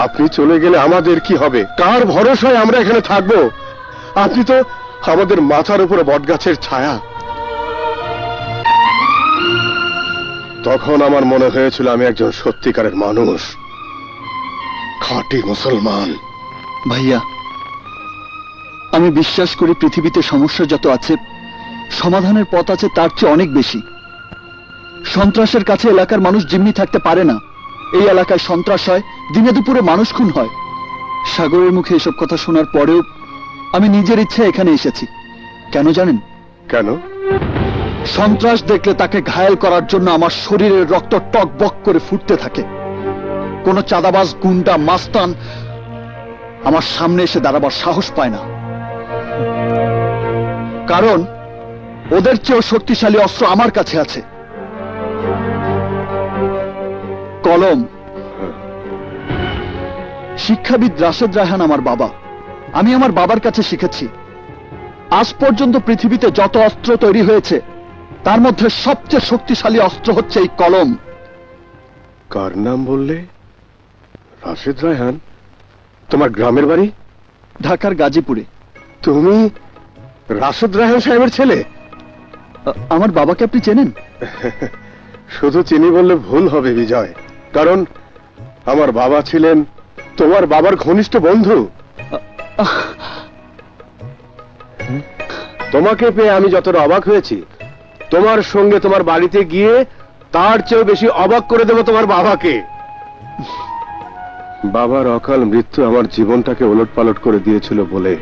আপনি চলে গেলে আমাদের কি হবে, কার ভরসায় আমরা এখানে থাকবো, আপনি তো আমাদের মাথার উপরে বটগাছের ছায়া, তখন আমার মনে হয়েছিল আমি একজন সত্যিকারের মানুষ, খাঁটি মুসলমান। ভাইয়া, আমি বিশ্বাস করি পৃথিবীতে সমস্যা যত আছে সমাধানের পথ আছে তার চেয়ে অনেক বেশি। সন্ত্রাসের কাছে এলাকার মানুষ জিম্মি থাকতে পারে না। এই এলাকায় সন্ত্রাস হয়, দিনে দুপুরে মানুষ খুন হয়। সাগরের মুখে এসব কথা শোনার পরেও আমি নিজের ইচ্ছে এখানে এসেছি। কেন জানেন? কেন? সন্ত্রাস দেখলে তাকে ঘায়েল করার জন্য আমার শরীরের রক্ত টকবক করে ফুটতে থাকে। কোন চাঁদাবাজ, গুন্ডা, মাস্তান আমার সামনে এসে দাঁড়াবার সাহস পায় না, কারণ ওদের চেয়েও শক্তিশালী অস্ত্র আমার কাছে আছে, কলম। শিক্ষাবিদ রাশেদ রায়হান আমার বাবা, আমি আমার বাবার কাছে শিখেছি আজ পর্যন্ত পৃথিবীতে যত অস্ত্র তৈরি হয়েছে তার মধ্যে সবচেয়ে শক্তিশালী অস্ত্র হচ্ছে এই কলম। কার নাম বললে? রাশেদ রায়হান? তোমার গ্রামের বাড়ি? ঢাকার গাজীপুরে। তুমি রাশেদ রায়হান সাহেবের ছেলে? আমার বাবাকে আপনি চেনেন? শুধু চিনি বললে ভুল হবে বিজয়, কারণ আমার বাবা ছিলেন তোমার বাবার ঘনিষ্ঠ বন্ধু। তোমাকে পেয়ে আমি যতটা অবাক হয়েছি, তোমার সঙ্গে তোমার বাড়িতে গিয়ে তার চেয়েও বেশি অবাক করে দেব তোমার বাবাকে। বাবার অকাল মৃত্যু আমার জীবনটাকে ওলটপালট করে দিয়েছিল বলে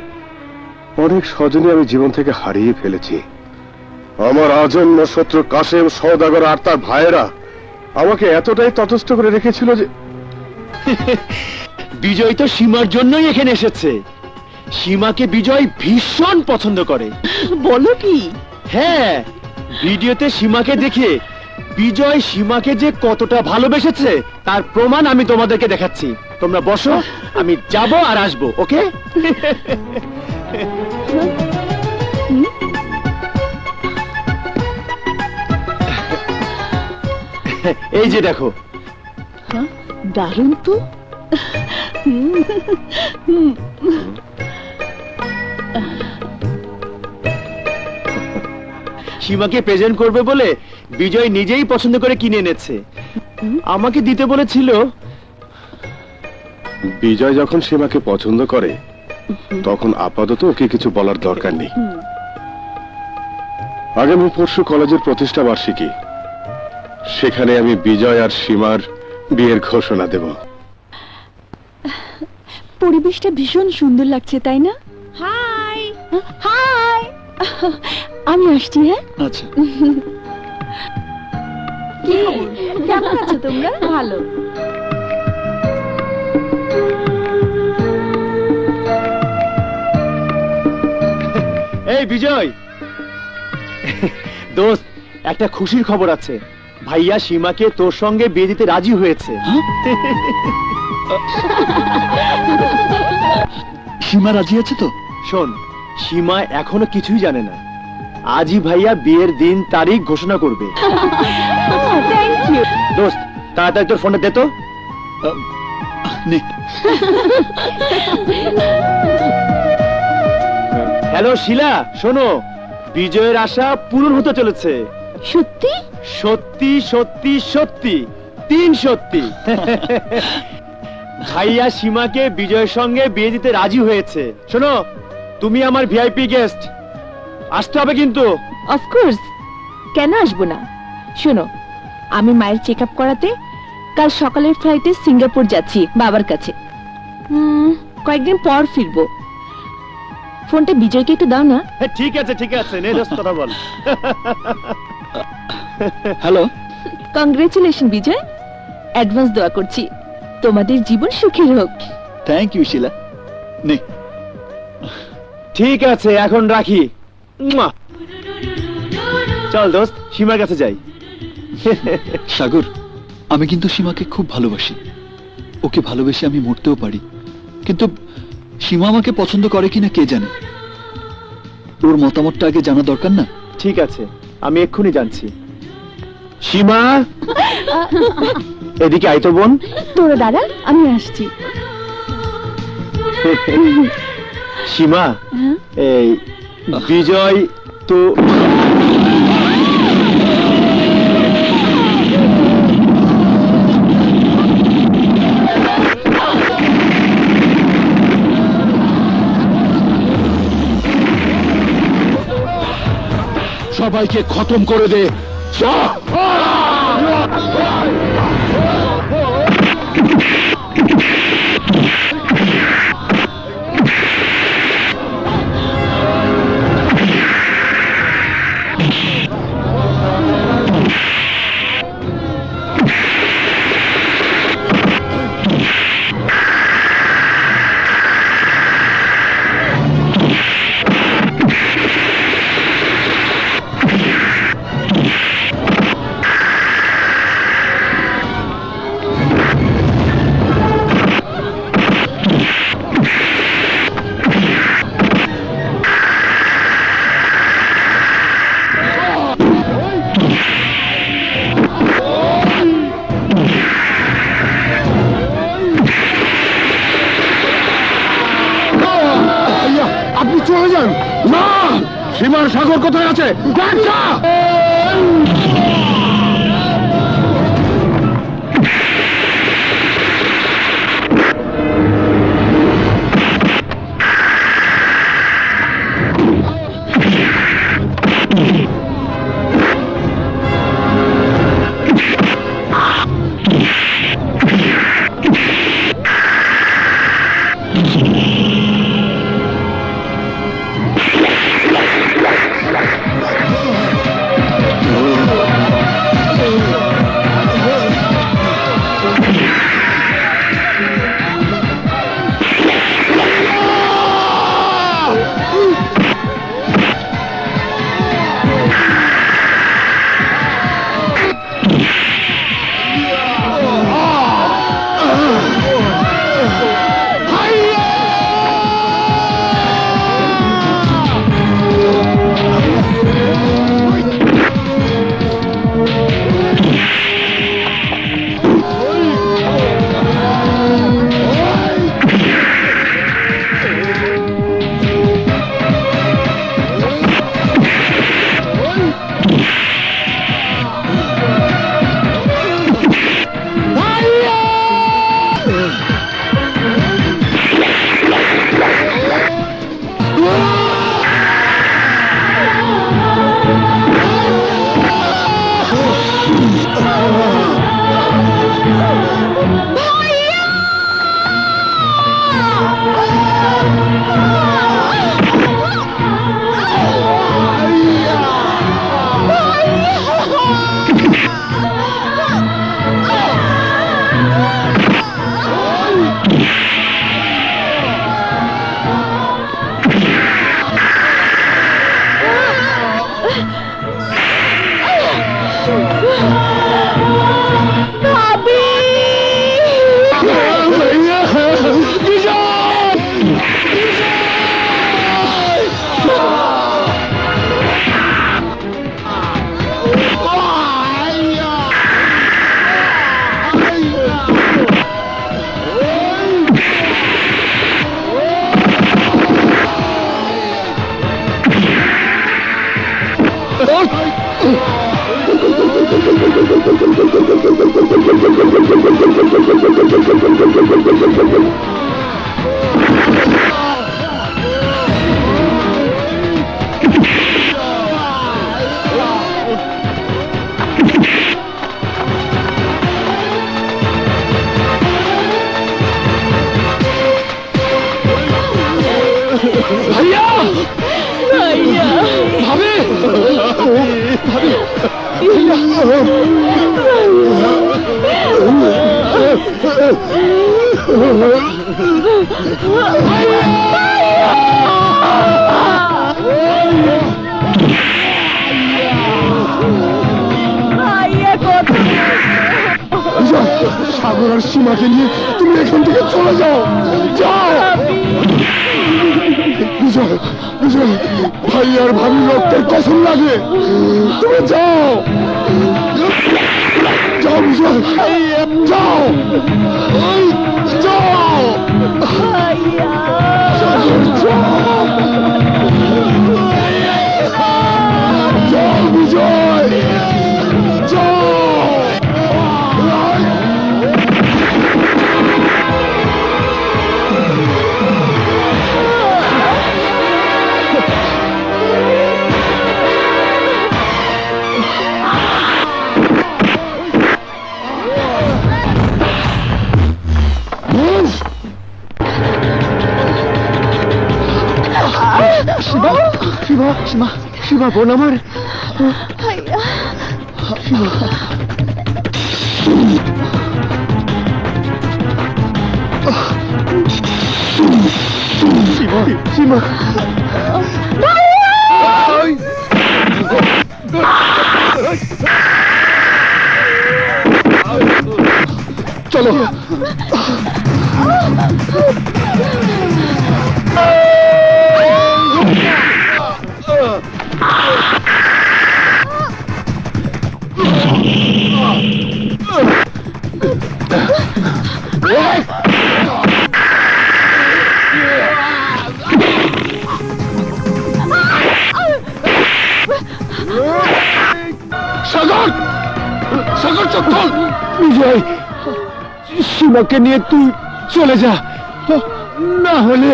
অনেক স্বজনই আমি জীবন থেকে হারিয়ে ফেলেছি। আমার আজন্ম শত্রু কাসেম সওদাগর আর তার ভাইয়েরা আমাকে এতটাই তটস্থ করে রেখেছিল যে বিজয় তো সীমার জন্যই এখানে এসেছে। সীমাকে বিজয় ভীষণ পছন্দ করে। বলো কি? হ্যাঁ, ভিডিওতে সীমাকে দেখে বিজয় সীমাকে যে কতটা ভালোবেসেছে তার প্রমাণ আমি তোমাদেরকে দেখাচ্ছি। তোমরা বসো, আমি যাব আর আসবো। ওকে? এই যে দেখো। দারুণ তো। সীমাকে প্রেজেন্ট করবে বলে বিজয় নিজেই পছন্দ করে কিনে এনেছে, আমাকে দিতে বলেছিল। বিজয় যখন সীমাকে পছন্দ করে তখন আপাতত ওকে কিছু বলার দরকার নেই। আগামী পরশু কলেজের প্রতিষ্ঠা বার্ষিকী, সেখানে আমি বিজয় আর সীমার বিয়ের ঘোষণা দেব। পরিবেশটা ভীষণ সুন্দর লাগছে, তাই না? হাই হাই, আমি আসছি। হ্যাঁ, আচ্ছা। কি কেমন আছো তোমরা? ভালো। এই বিজয়, দোস্ত, একটা খুশির খবর আছে। ভাইয়া সীমাকে তোর সঙ্গে বিয়ে দিতে রাজি হয়েছে। সীমা রাজি আছে তো? শোন, সীমা এখনো কিছুই জানে না। আজই ভাইয়া বিয়ের দিন তারিখ ঘোষণা করবে। থ্যাংক ইউ দোস্ত, তাড়াতাড়ি তোর ফোনটা দে তো। হ্যালো শিলা, শোনো, বিজয়ের আশা পূরণ হতে চলেছে। সত্যি? সত্যি সত্যি সত্যি, 3 সত্যি। ভাইয়া সীমাকে বিজয়ের সঙ্গে বিয়ে দিতে রাজি হয়েছে। শোনো, তুমি আমার ভিআইপি গেস্ট, আসতে হবে কিন্তু। অফকোর্স, কেন আসবো না? শোনো, আমি মায়ের চেক আপ করাতে কাল সকালের ফ্লাইটে সিঙ্গাপুর যাচ্ছি বাবার কাছে। কয়েকদিন পর ফিরবো। ফোনটা বিজয়কে একটু দাও না। ঠিক আছে ঠিক আছে, নে দোস্ত, কথা বল। হ্যালো, কংগ্রেচুলেশন বিজয়, অ্যাডভান্স দোয়া করছি তোমাদের জীবন সুখের হোক। থ্যাংক ইউ শিলা। নে, ঠিক আছে, এখন রাখি। মুয়া। চল দোস্ত, সীমার কাছে যাই। সাগর, আমি কিন্তু সীমাকে খুব ভালোবাসি। ওকে ভালোবেসে আমি মরতেও পারি, কিন্তু সীমা আমাকে পছন্দ করে কিনা কে জানে। ওর মতামতটা আগে জানা দরকার না? ঠিক আছে, আমি এক্ষুনি জানছি। সীমা, এদিকে আয় তো বোন। তোরা দাঁড়া, আমি আসছি। সীমা, এই বিজয় তো সবাইকে খতম করে দে। আপনি চলে যান না। সীমার সাগর কোথায় আছে? ভাইয়া ভাইয়া ভাবে ভাইয়া কত সাগর আর সীমাকে নিয়ে তুমি এখান থেকে চলে যাও, যাও। বিজয়, বিজয়, ভাই আর ভাবির রক্তের কসম লাগে, তুমি যাও, যাও বিজয়, যাও, যাও, যাও বিজয়, যাও। শিবা, শিবা, শিবা, শিবা বোন আমার, ভাইয়া শিবা। শিবা, শিবা, চলো। সাগর, সাগর চোখ খোল। বিজয়, সীমাকে নিয়ে তুই চলে যা, না হলে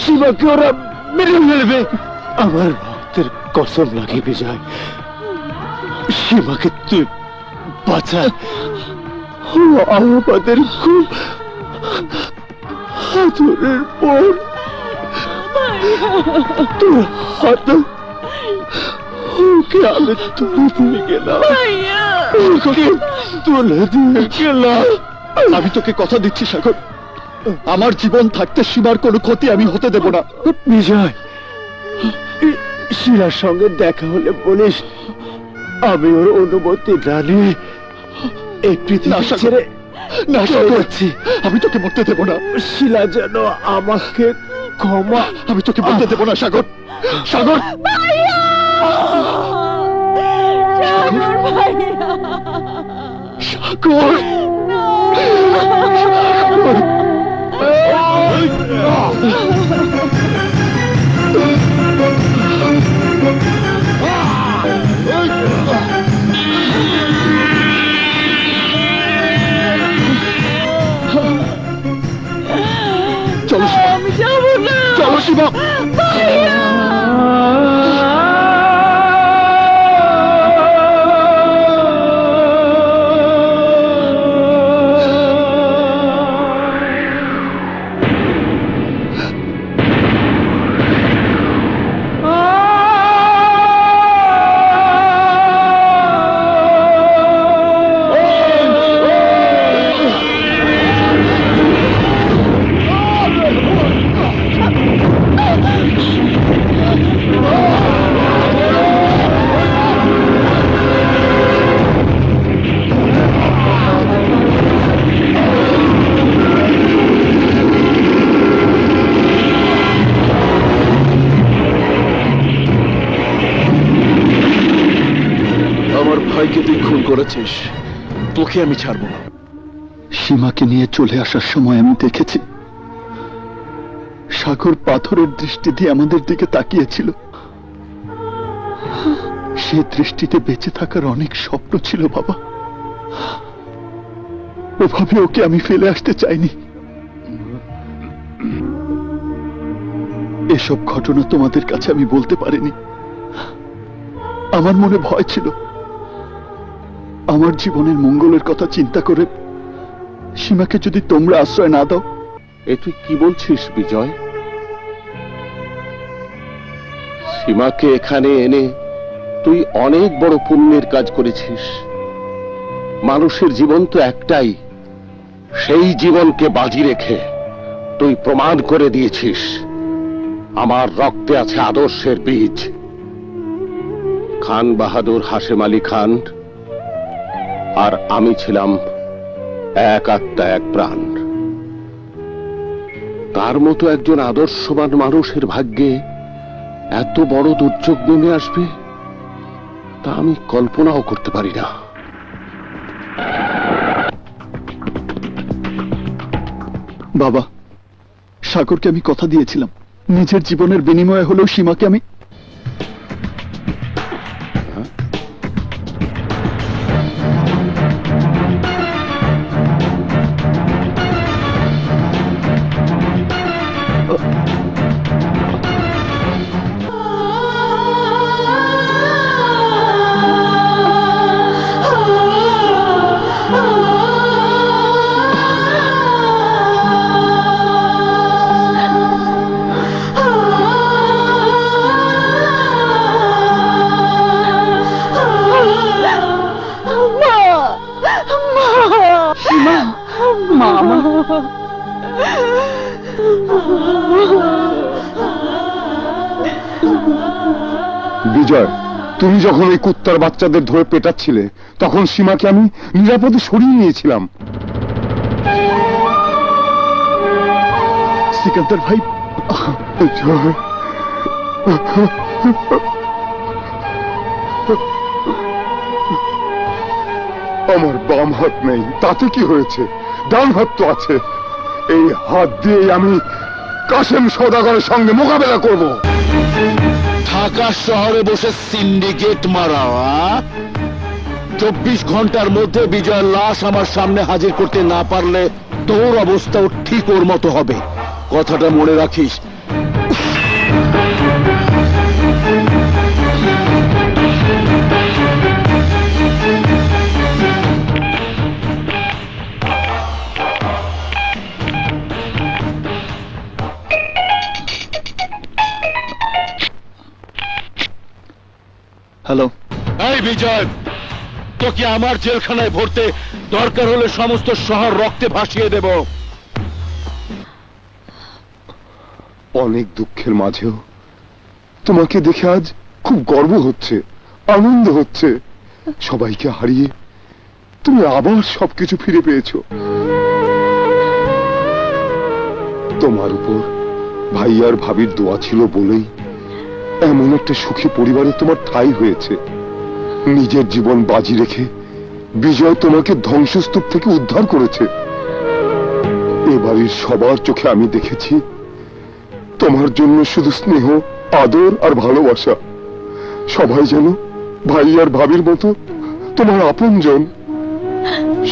সীমাকে ওরা মেরে ফেলবে। আমার রক্তের কসম লাগে বিজয়, সীমাকে তুই বাঁচা। ও আমাদের খুব আদরের বোন, তোর হাত ওকে আমি তুলে দিয়ে গেলাম, ওকে তুলে দিয়ে গেলাম। আমি তোকে কথা দিচ্ছি সাগর, আমার জীবন থাকতে সীমার কোনো ক্ষতি আমি হতে দেব না। বিজয়, শিলার সঙ্গে দেখা হলে বলিস আমি ওর অনুমতি না নিয়ে এই পৃথিবী ছেড়ে না চলে যাচ্ছি। আমি তোকে মরতে দেব না। শিলা যেন আমাকে ক্ষমা, আমি তোকে মরতে দেব না সাগর, সাগর। সাগর চলো আমি যাবো না, চলো শিবা। ভাইকে তুই খুন করেছিস, তোকে আমি ছাড়বো না। সীমাকে নিয়ে চলে আসার সময় আমি দেখেছি সাগর পাথরের দৃষ্টি দিয়ে আমাদের দিকে তাকিয়েছিল। সে দৃষ্টিতে বেঁচে থাকার অনেক স্বপ্ন ছিল বাবা। ওভাবে ওকে আমি ফেলে আসতে চাইনি। এসব ঘটনা তোমাদের কাছে আমি বলতে পারিনি। আমার মনে ভয় ছিল, আমার জীবনের মঙ্গলের কথা চিন্তা করে সীমাকে যদি তোমরা আশ্রয় না দাও। এ তুই কি বলছিস বিজয়? সীমাকে এখানে এনে তুই অনেক বড় পুণ্যের কাজ করেছিস। মানুষের জীবন তো একটাই, সেই জীবনকে বাজি রেখে তুই প্রমাণ করে দিয়েছিস আমার রক্তে আছে আদর্শের বীজ। খান বাহাদুর হাশেম আলী খান আর আমি ছিলাম এক আত্মা এক প্রাণ। তার মতো একজন আদর্শবান মানুষের ভাগ্যে এত বড় দুর্যোগ নেমে আসবে তা আমি কল্পনাও করতে পারি না। বাবা, সাগরকে আমি কথা দিয়েছিলাম নিজের জীবনের বিনিময়ে হলেও সীমাকে আমি বিজয়, তুমি যখন ওই কুত্তার বাচ্চাদের ধরে পেটাচ্ছিলে তখন সীমাকে আমি নিরাপদে সরিয়ে নিয়েছিলাম। সিকান্দার ভাই, আমার বাম হাত নেই, তাতে কি হয়েছে? ডান হাত তো আছে। এই হাত দিয়ে আমি কাশেম সওদাগরের সঙ্গে মোকাবেলা করব। ঢাকা শহরে বসে সিন্ডিকেট মারা, 24 ঘন্টার মধ্যে বিজয়ের লাশ আমার সামনে হাজির করতে না পারলে তোর অবস্থাও ঠিক ওর মতো হবে, কথাটা মনে রাখিস। হ্যালো। এই বিজয়, তোকে আমার জেলখানায় ভরতে দরকার হলে সমস্ত শহর রক্তে ভাসিয়ে দেব। অনেক দুঃখের মাঝেও তোমাকে দেখে আজ খুব গর্ব হচ্ছে, আনন্দ হচ্ছে। সবাইকে হারিয়ে তুমি আবার সবকিছু ফিরে পেয়েছো। তোমার উপর ভাই আর ভাবির দোয়া ছিল বলেই এমন একটা সুখী পরিবারে তোমার ঠাঁই হয়েছে। নিজের জীবন বাজি রেখে বিজয় তোমাকে ধ্বংসস্তূপ থেকে উদ্ধার করেছে। এবারের সবার চোখে আমি দেখেছি তোমার জন্য শুধু স্নেহ, আদর আর ভালোবাসা। সবাই যেন ভাই আর ভাবির মতো তোমার আপনজন।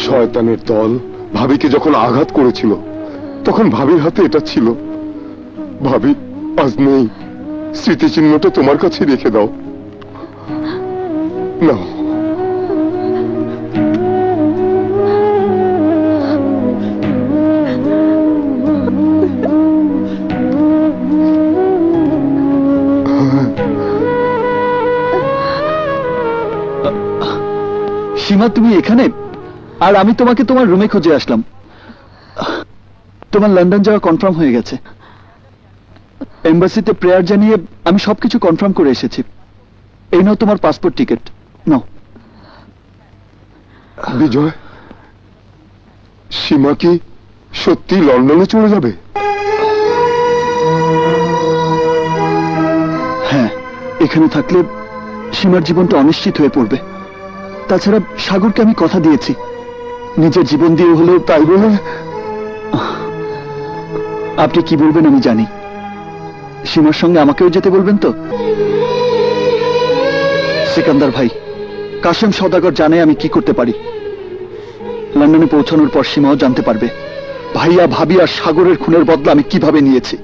শয়তানের দল ভাবিকে যখন আঘাত করেছিল তখন ভাবির হাতে এটা ছিল। ভাবি আজ নেই, স্মৃতিচিহ্নটা তোমার কাছে রেখে দাও। নাও। সীমা, তুমি এখানে? আর আমি তোমাকে তোমার রুমে খুঁজে আসলাম। তোমার লন্ডন যাওয়া কনফার্ম হয়ে গেছে। এম্বাসিতে প্রেয়ার জানিয়ে আমি সবকিছু কনফার্ম করে এসেছি। এই নাও তোমার পাসপোর্ট টিকিট, নাও। বিজয়, সীমা কি সত্যি লন্ডনে চলে যাবে? হ্যাঁ, এখানে থাকলে সীমার জীবনটা অনিশ্চিত হয়ে পড়বে। তাছাড়া সাগরকে আমি কথা দিয়েছি নিজের জীবন দিয়ে হলেও। তাই বলে আপনি কি বলবেন আমি জানি। সীমার সঙ্গে আমাকেও যেতে বলবেন তো? সিকান্দার ভাই, কাশেম সওদাগর জানে আমি কি করতে পারি। লন্ডনে পৌঁছানোর পর সীমাও জানতে পারবে ভাইয়া, ভাবি আর সাগরের খুনের বদলা আমি কিভাবে নিয়েছি।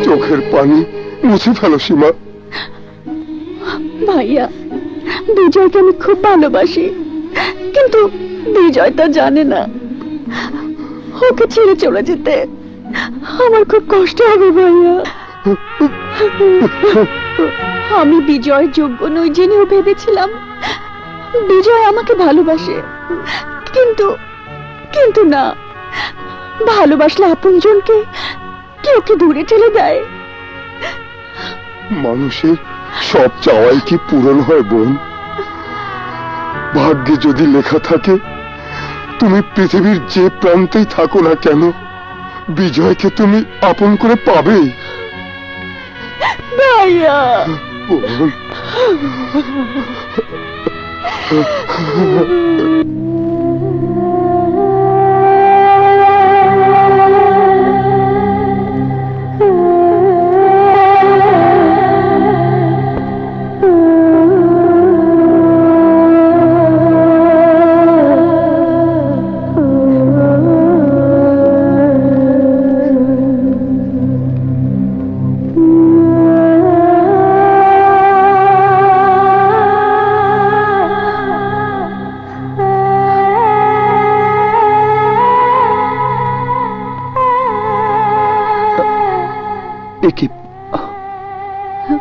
চোখের পানি মুছে ফেলো সীমা। ভাইয়া, বিজয়কে আমি খুব ভালোবাসি, কিন্তু বিজয় তা জানে না। ওকে ছেড়ে চলে যেতে আমার খুব কষ্ট হবে ভাইয়া। আমি বিজয়ের যোগ্য নই জেনেও ভেবেছিলাম বিজয় আমাকে ভালোবাসে, কিন্তু কিন্তু না, ভালোবাসলে আপনজনকে কেউ কি দূরে ঠেলে দেয়? মানুষের সব চাওয়াই কি পূরণ হয় বোন? ভাগ্যে যদি লেখা থাকে তুমি পৃথিবীর যে প্রান্তেই থাকো না কেন, বিজয়কে তুমি আপন করে পাবেই। ভাইয়া, বোন।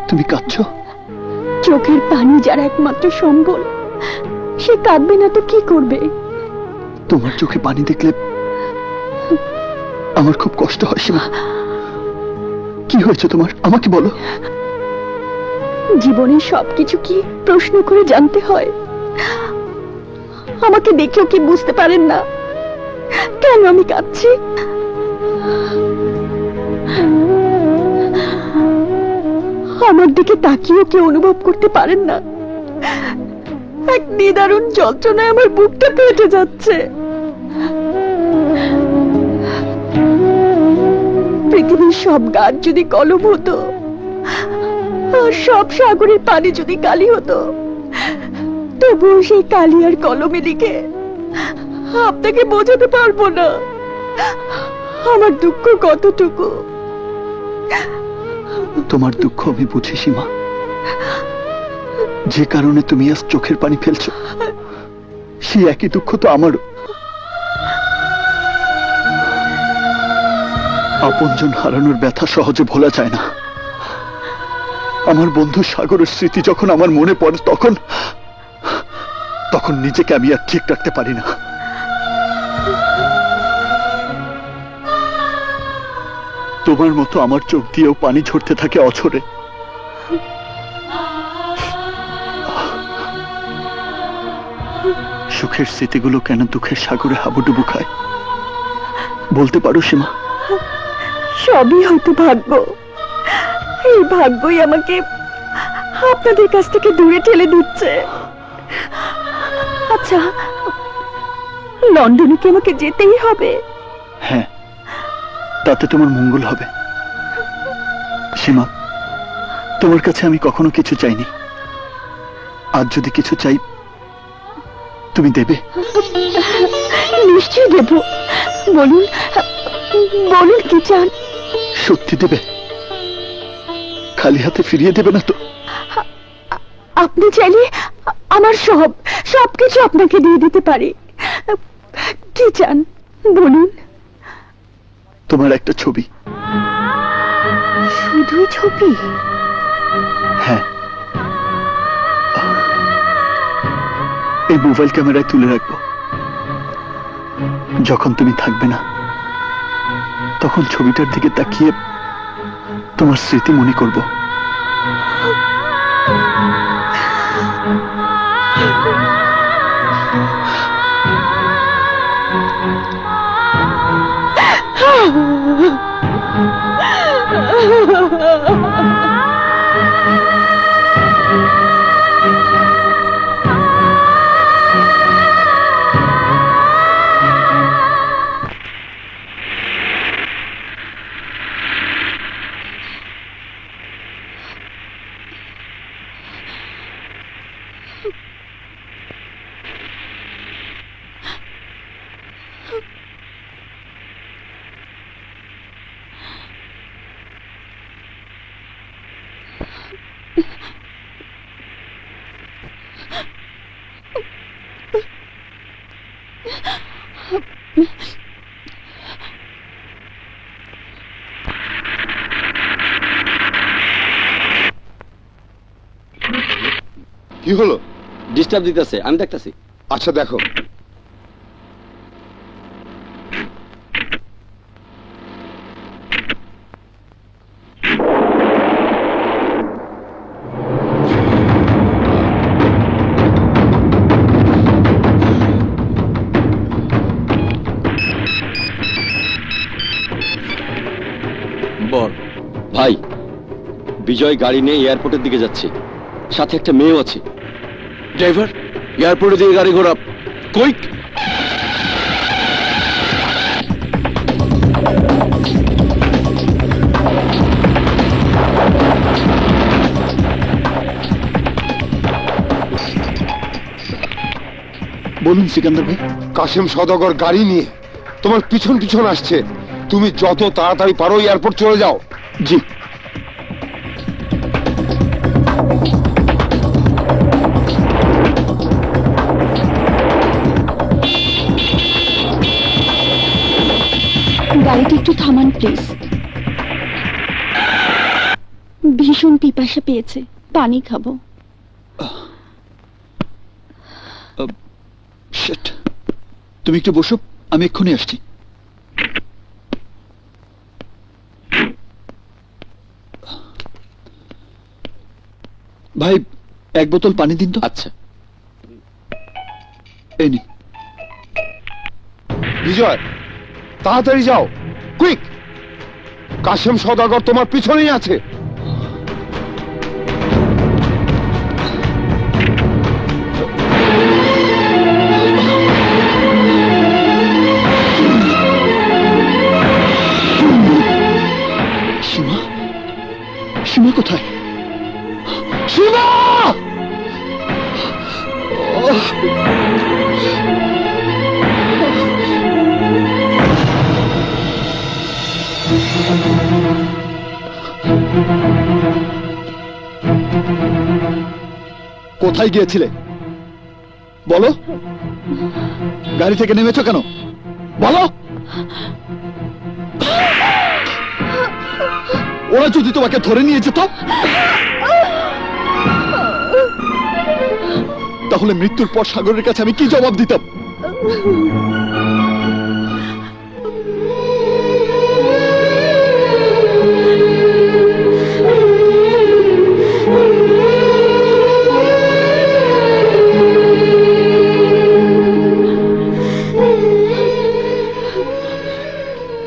তুমি কাঁদছ? চোখের পানি যার একমাত্র সম্বল, সে কাঁদবে না তো কি করবে? তোমার চোখে পানি দেখলে আমার খুব কষ্ট হয় সীমা। কি হয়েছে তোমার, আমাকে বলো। জীবনের সবকিছু কি প্রশ্ন করে জানতে হয়? আমাকে দেখেও কি বুঝতে পারেন না কেন আমি কাঁদছি? আমার দিকে তাকিয়েও কেউ অনুভব করতে পারেন না এক নিদারুণ যন্ত্রণায় আমার বুকটা ফেটে যাচ্ছে। পৃথিবীর সব গাছ যদি কলম হতো আর সব সাগরের পানি যদি কালি হতো, তবুও সেই কালি আর কলমে লিখে আপনাকে বোঝাতে পারবো না আমার দুঃখ কতটুকু। তোমার দুঃখ আমি বুঝি সীমা, যে কারণে তুমি আজ চোখের পানি ফেলছো সেই একই দুঃখ তো আমারও। আপনজন হারানোর ব্যথা সহজে ভোলা যায় না। আমার বন্ধু সাগরের স্মৃতি যখন আমার মনে পড়ে তখন তখন নিজেকে আমি আর ঠিক রাখতে পারি না। তোমার মতো আমার চোখ দিয়েও পানি ঝরতে থাকে অঝরে। সুখের স্মৃতিগুলো কেন দুঃখের সাগরে হাবুডুবু খায় বলতে পারো সীমা? সবই হয়তো ভাগ্য। এই ভাগ্যই আমাকে আপনাদের কাছ থেকে দূরে ঠেলে দিচ্ছে। আচ্ছা, লন্ডনে কি আমাকে যেতেই হবে? হ্যাঁ, তাতে তোমার মঙ্গল হবে সীমা। তোমার কাছে আমি কখনো কিছু চাইনি, আজ যদি কিছু চাই তুমি দেবে? নিশ্চয়ই দেব। বলুন, বলুন কি চান? সত্যি দেবে? খালি হাতে ফিরিয়ে দেবে না তো? আপনি চাইলে আমার সবকিছু আপনাকে দিয়ে দিতে পারি। কি চান বলুন? তোমার একটা ছবি। শুধুই ছবি? হ্যাঁ, এই মোবাইল ক্যামেরায় তুলে রাখবো। যখন তুমি থাকবে না তখন ছবিটার দিকে তাকিয়ে তোমার স্মৃতি মনে করব। কি হলো? ডিস্টার্ব দিতেছে, আমি দেখতেছি। আচ্ছা দেখো। বল ভাই, বিজয় গাড়ি নিয়ে এয়ারপোর্টের দিকে যাচ্ছে, সাথে একটা মেয়েও আছে। ড্রাইভার, এয়ারপোর্টের দিকে গাড়ি ঘোরা, কুইক। বলুন সিকান্দার ভাই। কাশেম সওদাগর গাড়ি নিয়ে তোমার পিছন পিছন আসছে। তুমি যত তাড়াতাড়ি পারো এয়ারপোর্ট চলে যাও। জি। গাড়িটা একটু থামান প্লিজ, ভীষণ পিপাসা পেয়েছে, পানি খাবো। শিট, তুমি একটু বসো, আমি এক্ষুনি আসছি। ভাই এক বোতল পানি দিন তো। আচ্ছা। এই নিন। বিজয় তাড়াতাড়ি যাও, কুইক। কাশেম সওদাগর তোমার পিছনেই আছে। সীমা, সীমা কোথায়? সীমা! কোথায় গিয়েছিলে বলো? গাড়ি থেকে নেমেছো কেন বলো? ওরা যদি তোমাকে ধরে নিয়ে যেত তাহলে মৃত্যুর পর সাগরের কাছে আমি কি জবাব দিতাম?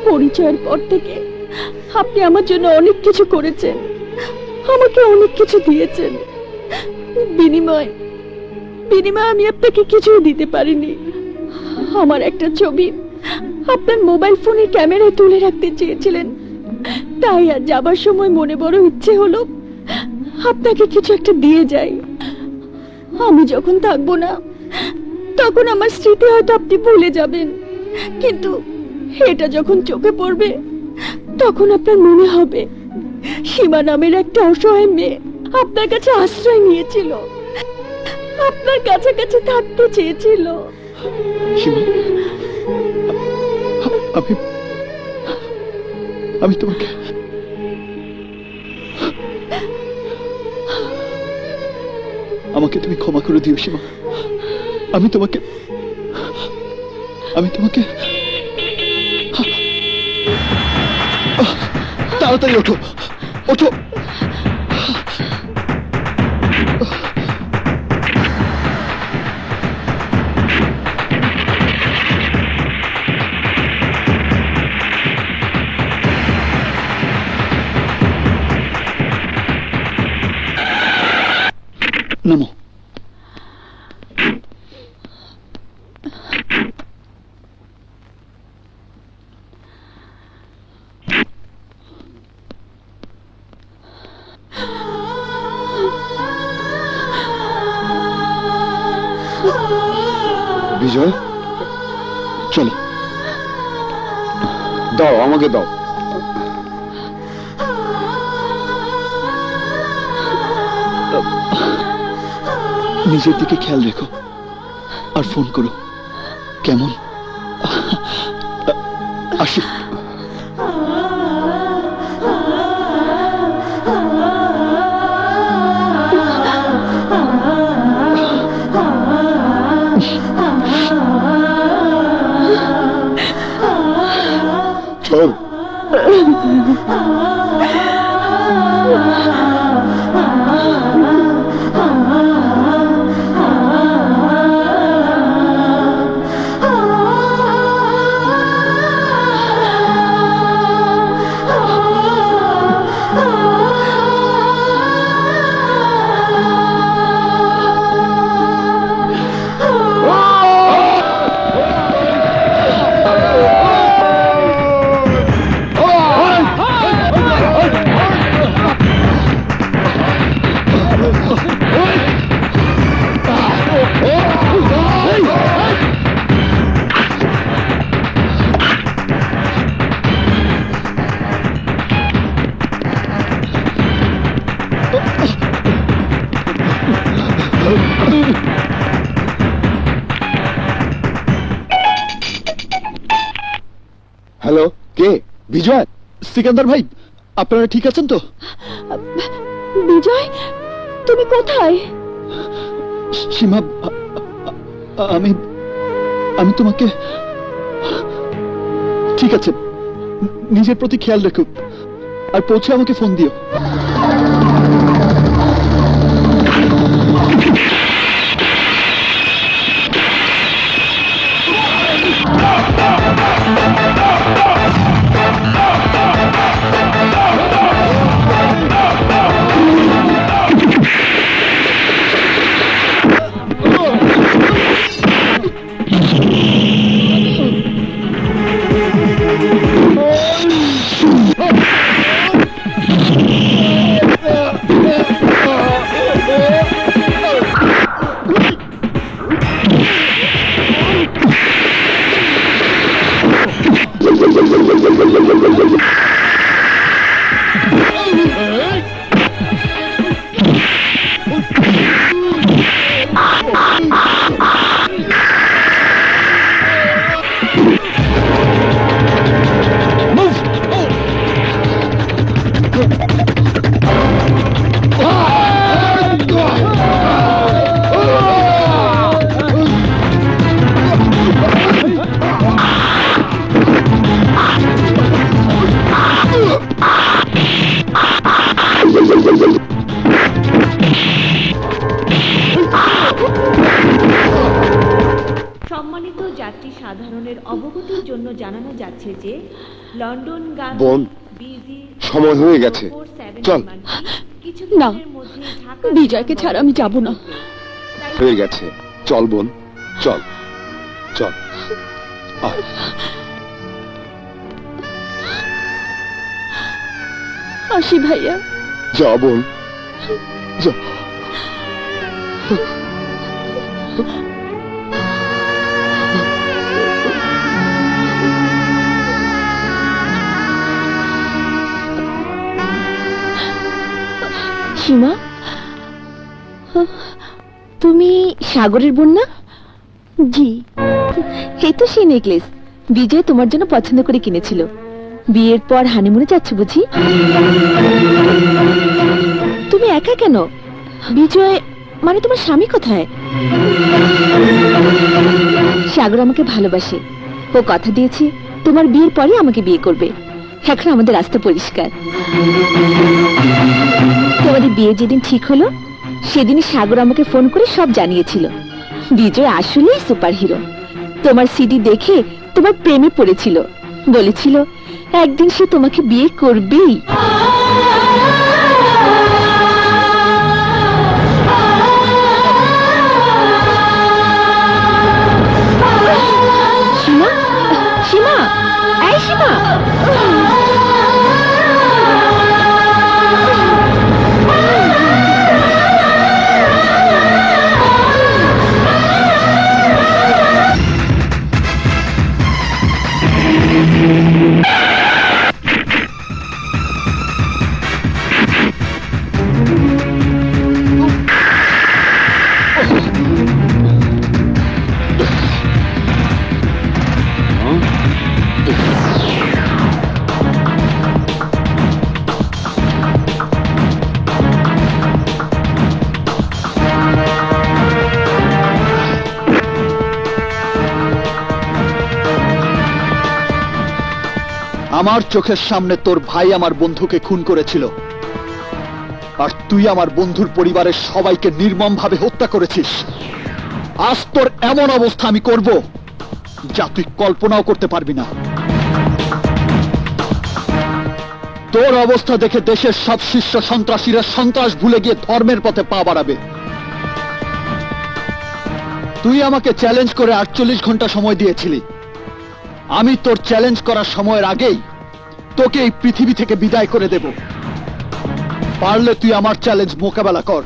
পরিচয়ের পর থেকে আপনি আমার জন্য অনেক কিছু করেছেন, আমাকে অনেক কিছু দিয়েছেন। বিনিময় আমি আপনাকে কিছুই দিতে পারিনি। আমার একটা ছবি আপনার মোবাইল ফোনের ক্যামেরায় তুলে রাখতে চেয়েছিলেন, তাই আর যাবার সময় মনে বড় ইচ্ছে হলো আপনাকে কিছু একটা দিয়ে যাই। আমি যখন থাকবো না তখন আমার স্মৃতি হয়তো আপনি ভুলে যাবেন, কিন্তু এটা যখন চোখে পড়বে তখন আপনার মনে হবে সীমা নামের একটা অসহায় মেয়ে আপনার কাছে আশ্রয় নিয়েছিল, আপনার কাছাকাছি থাকতে চেয়েছিল। আমি তোমাকে আমাকে তুমি ক্ষমা করে দিও সীমা। আমি তোমাকে তাড়াতাড়ি ওঠো, ওঠো। নামো। বিজয় চলো। দাও, আমাকে দাও। নিজের দিকে খেয়াল রেখো আর ফোন করো, কেমন? আসি। শোন, হ্যালো, কে? বিজয়? সিকান্দার ভাই, আপনারা ঠিক আছেন তো? বিজয়, তুমি কোথায়? সীমা, আমি আমি তোমাকে... ঠিক আছে, নিজের প্রতি খেয়াল রেখো, আর পৌঁছে আমাকে ফোন দিও। সম্মানিত যাত্রী সাধারণের অবগতির জন্য জানানো যাচ্ছে যে লন্ডন বোন, সময় হয়ে গেছে, চল। না, বিজয়কে ছাড়া আমি যাব না। হয়ে গেছে, চল বোন, চল চল। আসি ভাইয়া। যা বোন, যা। সীমা, তুমি সাগরের বোন না? জি। এই তো সেই নেকলেস বিজয় তোমার জন্য পছন্দ করে কিনেছিল। বিয়ের পর হানিমুনে যাচ্ছ বুঝি? তুমি একা কেন? বিজয় মানে তোমার স্বামী কোথায়? সাগর আমাকে ভালোবাসে, ও কথা দিয়েছে তোমার বিয়ের পরে আমাকে বিয়ে করবে। এখন আমাদের রাস্তা পরিষ্কার। তোমাদের বিয়ে যেদিন ঠিক হলো সেদিনই সাগর আমাকে ফোন করে সব জানিয়েছিল। বিজয় আসলেই সুপার হিরো। তোমার সিডি দেখে তোমার প্রেমে পড়েছিল, বলেছিল একদিন সে তোমাকে বিয়ে করবেই। সীমা, সীমা, এই সীমা। আমার চোখের সামনে তোর ভাই আমার বন্ধুকে খুন করেছিল, আর তুই আমার বন্ধুর পরিবারের সবাইকে নির্মমভাবে হত্যা করেছিস। আজ তোর এমন অবস্থা আমি করব যা তুই কল্পনাও করতে পারবি না। তোর অবস্থা দেখে দেশের সব শীর্ষ সন্ত্রাসীরা সন্ত্রাস ভুলে গিয়ে ধর্মের পথে পা বাড়াবে। তুই আমাকে চ্যালেঞ্জ করে 48 ঘন্টা সময় দিয়েছিলি। আমি তোর চ্যালেঞ্জ করার সময়ের আগেই তোকে এই পৃথিবী থেকে বিদায় করে দেব। পারলে তুই আমার চ্যালেঞ্জ মোকাবেলা কর।